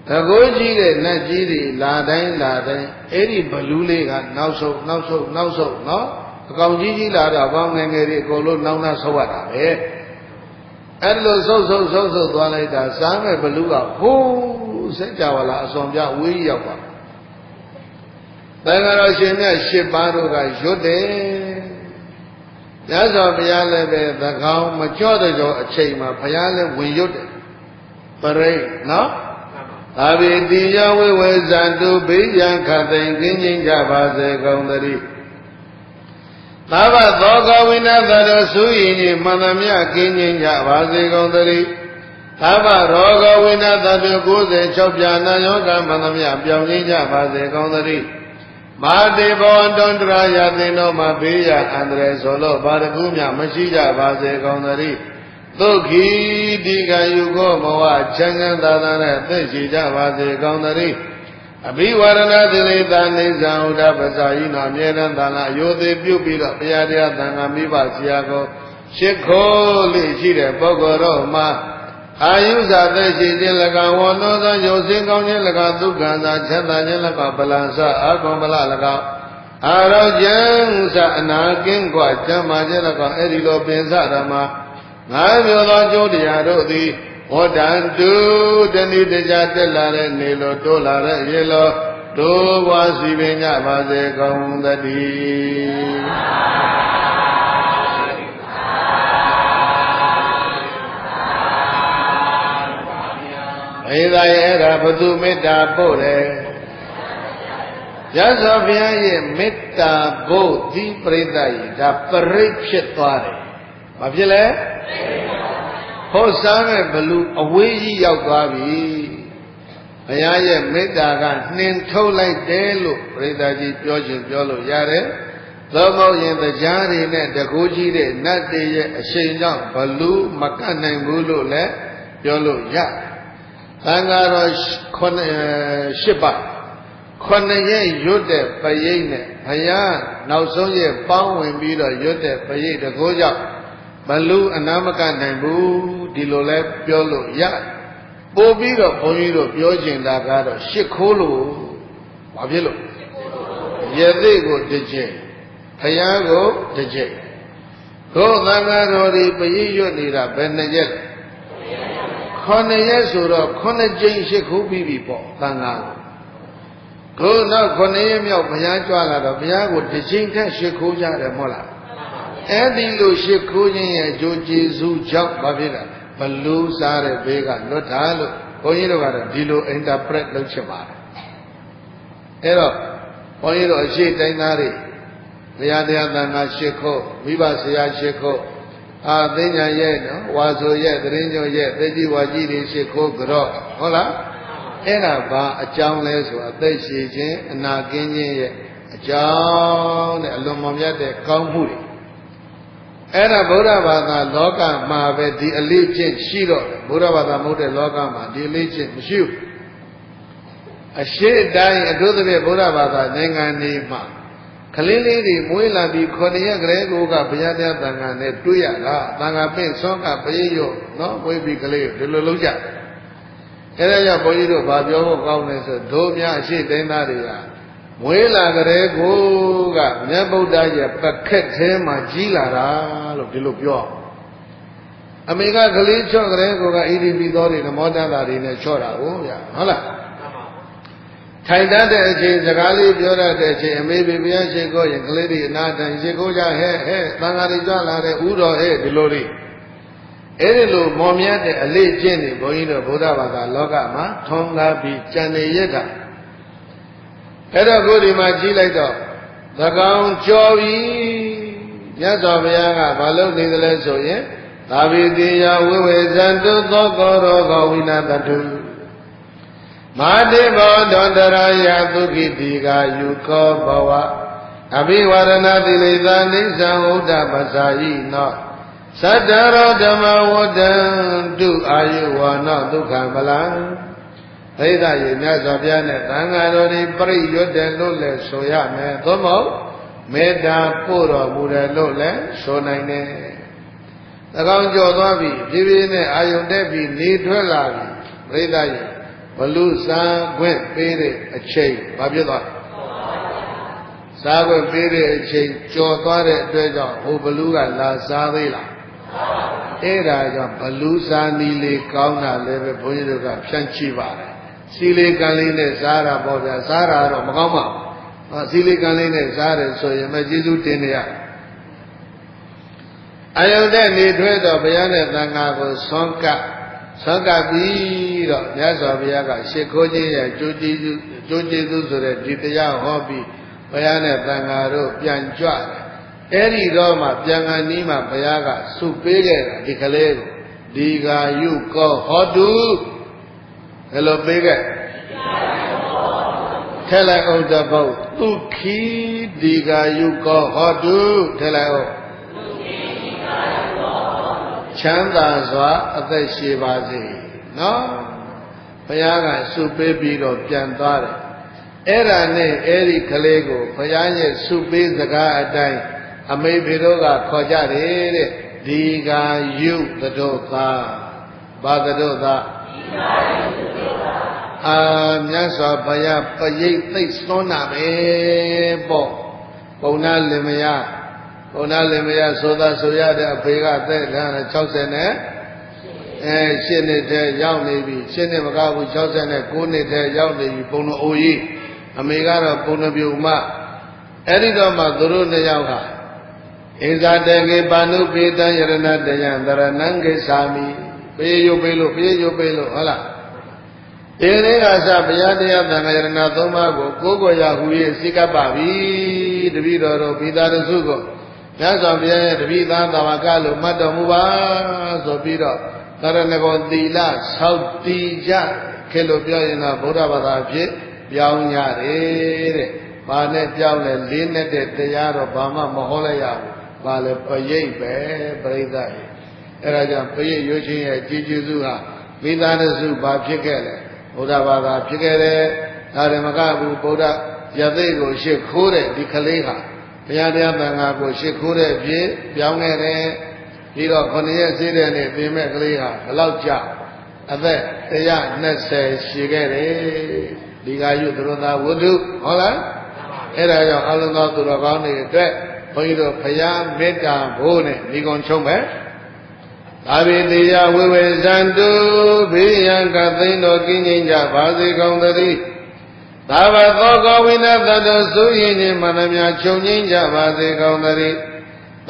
တကိုးကြီးတဲ့နတ်ကြီးတွေလာတိုင်းအဲ့ဒီဘလူးလေးကနောက်ဆုံးနော်အကောင်ကြီးလာတော့ဘောင်းငယ်ငယ်တွေအကုန်လုံးနောက်နောက်ဆုတ်ရတာပဲအဲ့လိုဆုတ်သွားလိုက်တာစားမဲ့ဘလူးကဟိုးစက်ကြဝဠာအစွန်ပြဝေးရောက်ပါတန်ဃာတော်ရှင်မြတ်၈ပါးတို့ကရွတ်တယ်ညဇောဘုရားလည်းပဲသကောင်းမကြော့တဲ့ကြောအချိန်မှာဘုရားလည်းဝင်ရွတ်တယ်ပရိတ်နော်သာဝေတိယဝိဝေဇံတုဘေးရန်ခတ်သိင်ကင်းကျင်းကြပါစေကုန်သတည်းသာဝသောကဝိနသရဆူရင်မှန်သမျှကင်းကျင်းကြပါစေကုန်သတည်း သဗ္ဗရောဂဝိနာသတ္တ96ပြာနာယောဂမန္တမြပြောင်းရင်းကြပါစေကောင်းသတည်းမာတိဘောတွန်တရာယသိနောမှာဘေးရအန္တရာယ်ဆိုလို့ဘာတကူးမြမရှိကြပါစေကောင်းသတည်းသုခိတိကယုကောဘဝချမ်းသာသာနဲ့သိရှိကြပါစေကောင်းသတည်းအဘိဝရဏသီလေသာနေဇံဥဒ္ဒပဇာယိနောအမြဲတမ်းသာနာအယိုသေးပြုပြီးတော့ဘုရားတရားသံဃာမိဘဆရာကိုရှ िख ိုးလိရှိတဲ့ပုဂ္ဂိုလ်တို့မှာအာယုဇာသက်ရှိခြင်း၎င်းဝန္နောသောယုတ်စင်းကောင်းခြင်း၎င်းဒုက္ခသာချမ်းသာခြင်း၎င်းပလန်စအာဂုံပလ၎င်းအာရောကျမ်းစအနာကင်းกว่าကျမ်းမာခြင်း၎င်းအဲ့ဒီလိုပင်စဓမ္မငါးမျိုးသောကျိုးတရားတို့သည်ဝတ္တံတုတဏိတကြတက်လာတဲ့နေလိုတိုးလာတဲ့ရေလိုတိုးပွားစီပင်ကြပါစေကောင်းသတည်းဧသာရဲ့အဲ့ဒါဘုသူမေတ္တာပို့တယ်ရသော်ဘုရားရဲ့မေတ္တာပို့ဒီပရိသတ်ကြီးဒါပရိတ်ဖြစ်သွားတယ်ဘာဖြစ်လဲဟောစားမဲ့ဘလူအဝေးကြီးရောက်သွားပြီဘုရားရဲ့မေတ္တာကနှင်ထုတ်လိုက်တယ်လို့ပရိသတ်ကြီးပြောခြင်းပြောလို့ရတယ်သောမဟုတ်ရင်တရားတွေနဲ့တကူကြီးတဲ့နတ်တွေရဲ့အရှိန်ကြောင့်ဘလူမကတ်နိုင်ဘူးလို့လည်းပြောလို့ရသံဃာတော်8ပါး9ရက်ရွတ်တဲ့ပရိတ်နဲ့ဘုရားနောက်ဆုံးရက်ပေါင်းဝင်ပြီးတော့ရွတ်တဲ့ပရိတ်တကိုးကြောင့်ဘလူအနာမကနိုင်ဘူးဒီလိုလဲပြောလို့ရပို့ပြီးတော့ဘုန်းကြီးတို့ပြောကျင်တာကတော့ရှ िख ိုးလို့ဘာဖြစ်လို့ယသိကိုတစ်ချက်ဘုရားကိုတစ်ချက်တို့သံဃာတော်ဒီပရိတ်ရွတ်နေတာဘယ်နှရက်9ရက်ဆိုတော့9ကြိမ်ရှ िख ိုးပြီးပြီပေါ့သံဃာကိုနောက်9ရက်မြောက်ဘုရားကြွလာတော့ဘုရားကိုတစ်ချိန်ထက်ရှ िख ိုးကြတယ်မဟုတ်လားအဲ့ဒီလိုရှ िख ိုးခြင်းရဲ့အကျိုးကျေးဇူးကြောင့်ဘာဖြစ်လဲဘလူးစားတဲ့ဘေးကလွတ်တာလို့ဘုန်းကြီးတို့ကတော့ဒီလို interpret လုပ်ချင်ပါတယ်အဲ့တော့ဘုန်းကြီးတို့အရှိတိုင်းသားတွေဘုရားတရားသံဃာရှ िख ိုးမိဘဆရာရှ िख ိုးသိညာရဲ့နော်ဝါဆိုရဲ့သရင်ညွရဲ့သိတိဝါကြီးတွေရှ िख ိုးကြော့ဟုတ်လားအဲ့ဒါဘာအကြောင်းလဲဆိုအသက်ရှိခြင်းအနာကင်းခြင်းရဲ့အကြောင်းတဲ့အလွန်မမြတ်တဲ့ကောင်းမှုတွေအဲ့ဒါဗုဒ္ဓဘာသာလောကမှာပဲဒီအလေးချင်းရှိတော့ဗုဒ္ဓဘာသာမဟုတ်တဲ့လောကမှာဒီအလေးချင်းမရှိဘူးအရှိတိုင်းအထူးသဖြင့်ဗုဒ္ဓဘာသာနိုင်ငံတွေမှာကလေးလေးတွေမွေးလာပြီး9ရက်ကလေးကိုကဘုရားတရားသံဃာနဲ့တွေ့ရတာသံဃာပင့်ဆွမ်းကပရိယောနော်မွေးပြီးကလေးဒီလိုလုပ်ကြအဲ့ဒါကြောင့်ဘုန်းကြီးတို့ဗာပြောဖို့ကောင်းတယ်ဆိုဒိုးများအရှိတိုင်းသားတွေကမွေးလာကြတဲ့ကိုကမြတ်ဗုဒ္ဓရဲ့ပခက်သေးမှကြီးလာတာလို့ဒီလိုပြောအမေကကလေးချော့ကြတဲ့ကိုကဣတိပိသောတွေနမောတတာတွေနဲ့ချော့တာကိုဗျာဟုတ်လားထိုင်တတ်တဲ့အချိန်စကားလေးပြောတတ်တဲ့အချိန်အမေဘုရားရှိခိုးရင်ကလေးတွေအနာတိုင်ရှိခိုးကြဟဲ့သံဃာတွေကြွလာတဲ့ဥတော်ဟဲ့ဒီလိုလေးအဲ့ဒီလိုမော်မြတ်တဲ့အလေးကျင့်နေဘုန်းကြီးတို့ဗုဒ္ဓဘာသာလောကမှာထွန်းကားပြီးကြံနေရတာအဲ့တော့ကိုဒီမှာကြည့်လိုက်တော့သကောင်ကြော်ပြီမြတ်စွာဘုရားကဘာလုပ်နေသလဲဆိုရင်သာဝိတိယဝိဝေဇန္တုသောကောရောဂဝိနာတတုမာတိဘောဒန္တရာယသုခိတိကာယုခောဘဝအဘိဝရဏတိလိသနိစ္စံဥဒ္ဒပဇာယိနောသတ္တရောဓမ္မဝတ္တံတုအာယုဝနောဒုက္ခမလံသိဒ္ဓရေမြတ်စွာဘုရားနဲ့သံဃာတော်တွေပြိရွတ်တယ်လို့လည်းဆိုရမယ်သို့မဟုတ်မေတ္တာပို့တော်မူတယ်လို့လည်းဆိုနိုင်တယ်။၎င်းကြော်သွားပြီဖြည်းဖြည်းနဲ့အာယုန်တက်ပြီးနေထွက်လာပြီပြိဒ္ဓရေဘလူစားခွင့်ပေးတဲ့အချိန်ဘာဖြစ်သွားလဲ။စားခွင့်ပေးတဲ့အချိန်ကြော်သွားတဲ့အတွက်ကြောင့်ဟိုဘလူကလာစားသေးလား။အဲ့ဒါကြောင့်ဘလူစားနီးလေးကောင်းတာလည်းပဲဘုန်းကြီးတို့ကဖြန့်ချိပါတယ်။စီလေးကံလေးနဲ့စားတာပေါ့ဗျာစားတာတော့မကောင်းပါဘူးစီလေးကံလေးနဲ့စားတယ်ဆိုရင်မကျေးဇူးတင်နေရအယုဒ္ဓနေထွဲတော့ဘုရားနဲ့သံဃာကိုဆွမ်းကပြီးတော့မြတ်စွာဘုရားကရှ िख ိုးခြင်းရဲ့ကျိုးကျေးဇူးဆိုတဲ့ဒီတရားဟောပြီးဘုရားနဲ့သံဃာတို့ပြန်ကြွတယ်အဲ့ဒီတော့မှပြန်ကန်နီးမှဘုရားကဆုပေးခဲ့တာဒီကလေးကိုဒ ဒီဃာယုကောဟောတုဘယ်လိုပေးခဲ့ထဲလိုက်အောင်တပုတ်ဒုက္ခိဒီဃာယုကောဟောတုထဲလိုက်အောင်ချမ်းသာစွာအသက်ရှည်ပါစေနော်ဘုရားကဆုပေးပြီးတော့ပြန်သွားတယ်အဲ့ဒါနဲ့အဲ့ဒီကလေးကိုဘုရားရဲ့ဆုပေးစကားအတိုင်းအမေဖေတို့ကခေါ်ကြတယ်တဲ့ဒီဃာယုသတို့သာဘာသတို့သာမြတ်စွာဘုရားပရိတ်သိစွန်းတာပဲပေါ့ပုံနာလင်မယားဆိုတာဆိုရတဲ့အဖေကသက်60နဲ့8နှစ်တည်းရောက်နေပြီ8နှစ်မကဘူး69နှစ်တည်းရောက်နေပြီပုံတော်အိုကြီးအမေကတော့ပုံတော်ပြုံမအဲ့ဒီတော့မှသူတို့နှစ်ယောက်ဟာဣဇာတေကေပါဏုပိတံယရဏတယံတရဏံကိသာမိပေးရုပ်ပေးလို့ဟုတ်လားဒီနေ့ကစဘုရားတရားသံဃာယရဏသုံးပါးကိုကိုးကွယ်ရဟူ၍စိကပ်ပါပြီတပည့်တော်တို့ဘိသာရစုကိုမြတ်စွာဘုရားရဲ့တပည့်သားသာဝကလို့မှတ်တော်မူပါဆိုပြီးတော့သရဏဂောသီလဆောက်တည်ကြခေလို့ပြောရင်တော့ဗုဒ္ဓဘာသာဖြစ်ပြောင်းရတယ်တဲ့။ဘာနဲ့ပြောင်းလဲလေးနဲ့တဲ့တရားတော့ဘာမှမဟောလိုက်ရဘူး။ဘာလဲပရိတ်ပဲပြိဿရဲ့။အဲဒါကြောင့်ပရိတ်ရွှေချင်းရဲ့ကြီးကျယ်စုဟာမိသားစုဘာဖြစ်ခဲ့လဲ။ဗုဒ္ဓဘာသာဖြစ်ခဲ့တယ်။ဒါရမကဘူးဗုဒ္ဓယသိကိုရှစ်ခိုးတဲ့ဒီကလေးဟာဘုရားတရားသံဃာကိုရှစ်ခိုးတဲ့အဖြစ်ပြောင်းခဲ့တယ်။ပြီးတော့9ရက်စေးတဲ့နေ့ပြင်မဲ့ကလေးဟာဘလောက်ကြာအသက်120ရှိခဲ့တယ်ဒီဃာယုသရဏဝတ္ထုဟုတ်လားအဲ့ဒါကြောင့်အလုံးသောသူတော်ကောင်းတွေအတွက်ဘုန်းကြီးတို့ဘုရားမေတ္တာဘိုးနဲ့ဒီကုံချုံးမယ်သာဝေတိယဝိဝေဇန္တုဘေးရန်ကသိန်းတော်ကင်းငြိမ်းကြပါစေကုန်သတည်းသာဝသောကောဝိနသတ္တသုရင်ခြင်းမန္တမြချုပ်ငြိမ်းကြပါစေကုန်သတည်း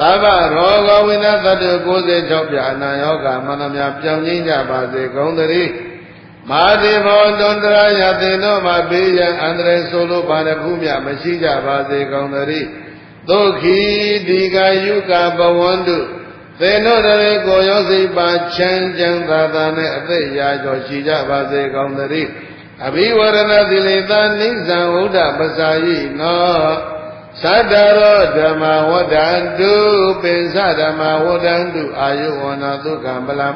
သာဝရောဂဝိနသတ္တ96ပြအနာယောဂမန္တမြပြောင်းငြိမ်းကြပါစေကုန်သတည်းမာတိဘောတွန်တရာယသေတို့မှာဘေးရန်အန္တရာယ်ဆိုလို့ဘာတစ်ခုမျှမရှိကြပါစေကုန်သတည်းဒုက္ခိဒီဃာယုကဘဝန္တုသေတို့တွေကိုရောစိတ်ပါချမ်းချမ်းသာသာနဲ့အသက်ရာကျော်ရှိကြပါစေကုန်သတည်းအဘိဝရဏသီလေသာနိစ္စံဝုဒ္ဓပစာယိနောသတ္တရောဓမ္မဝဒ္ဒန္တုပိစဓမ္မဝဒ္ဒန္တုအာယုဝနာဒုက္ခံပလံ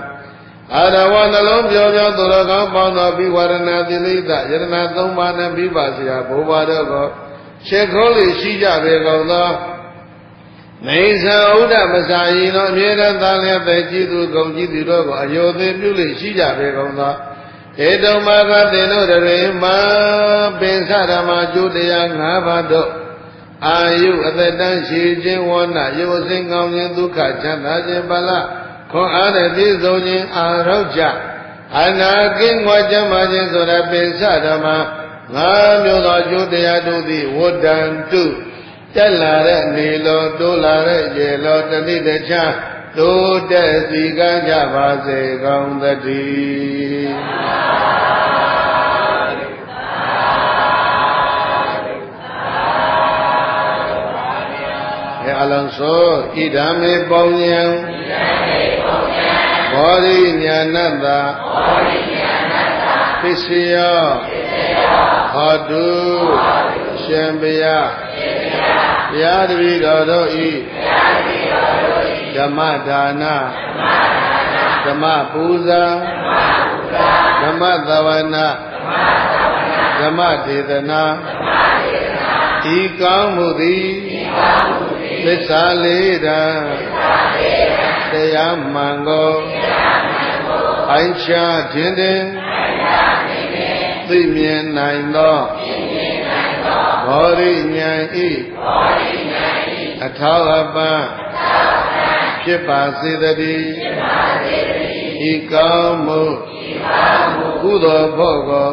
အာရဝနှလုံးပြောပြောသူတော်ကောင်းပေါင်းသောဘိဝရဏသီလိတယရဏသုံးပါးနှင့်ပြီးပါစရာဘုရားတို့ကိုရှေခိုးလေးရှိကြပေကုန်သောနေသံဥဒ္ဓမစာယီသောအမြဲတမ်းသာလျက်ပဲကြည်သူကုန်ကြည်သူတို့ကိုအယောသေးပြုလေးရှိကြပေကုန်သောဧတုံမာကသေတို့တွေမှာပင်စဓမ္မကျိုးတရား၅ပါးတို့အာယုအသက်တန်းရှိခြင်းဝဏရုပ်စင်ကောင်းခြင်းဒုက္ခချမ်းသာခြင်းပလခွန်အားနဲ့ပြည့်စုံခြင်းအာရုကြအနာကင်းဝါကျမ်းမာခြင်းဆိုတဲ့ပင်စဓမ္မ၅မျိုးသောကျိုးတရားတို့သည်ဝတ္တန္တုတက်လာတဲ့နေလောတိုးလာတဲ့ရေလောတဏိတခြားတိုးတက်စီကံကြပါစေကောင်းသတည်းအလုံးစုံဣဒံမေပုံညံဘောရိညာဏတ္တပစ္စယောဟောတုရှင်ဘုရားဘုရားတပည့်တော်တို့ဤဓမ္မဒါနဓမ္မပူဇာဓမ္မသဝနာဓမ္မဒေသနာဤကောင်းမှုသည်သစ္စာလေးတံတရားမှန်ကိုအိုင်ချခြင်းတင်သိမြင်နိုင်သောဘောရိညာဤအထောက်အပံ့ဖြစ်ပါစေတည်းဤကောင်းမှုကုသိုလ်ဖို့ကို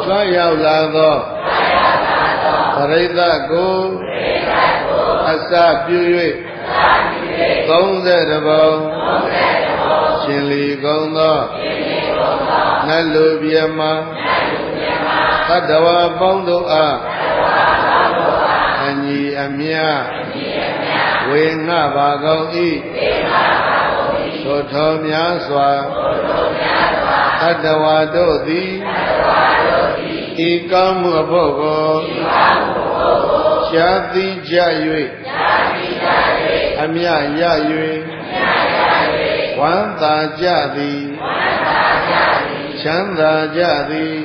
ကြွရောက်လာသောပရိသတ်ကိုအစပြု၍30ပုံရှင်လီကုန်သောနတ်လူပြမသတ္တဝါပေါင်းတို့အားအညီအမျှဝေငှပါကုန်၏ သို့ထောများစွာတတ္တဝါတို့သည်ဤကောင်းမှုအဖို့ကိုရှားသိကြ၍အမြရ၍ဝမ်းသာကြသည်ချမ်းသာကြသည်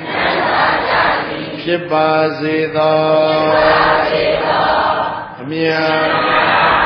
ဖြစ်ပါစေသောအမြတ်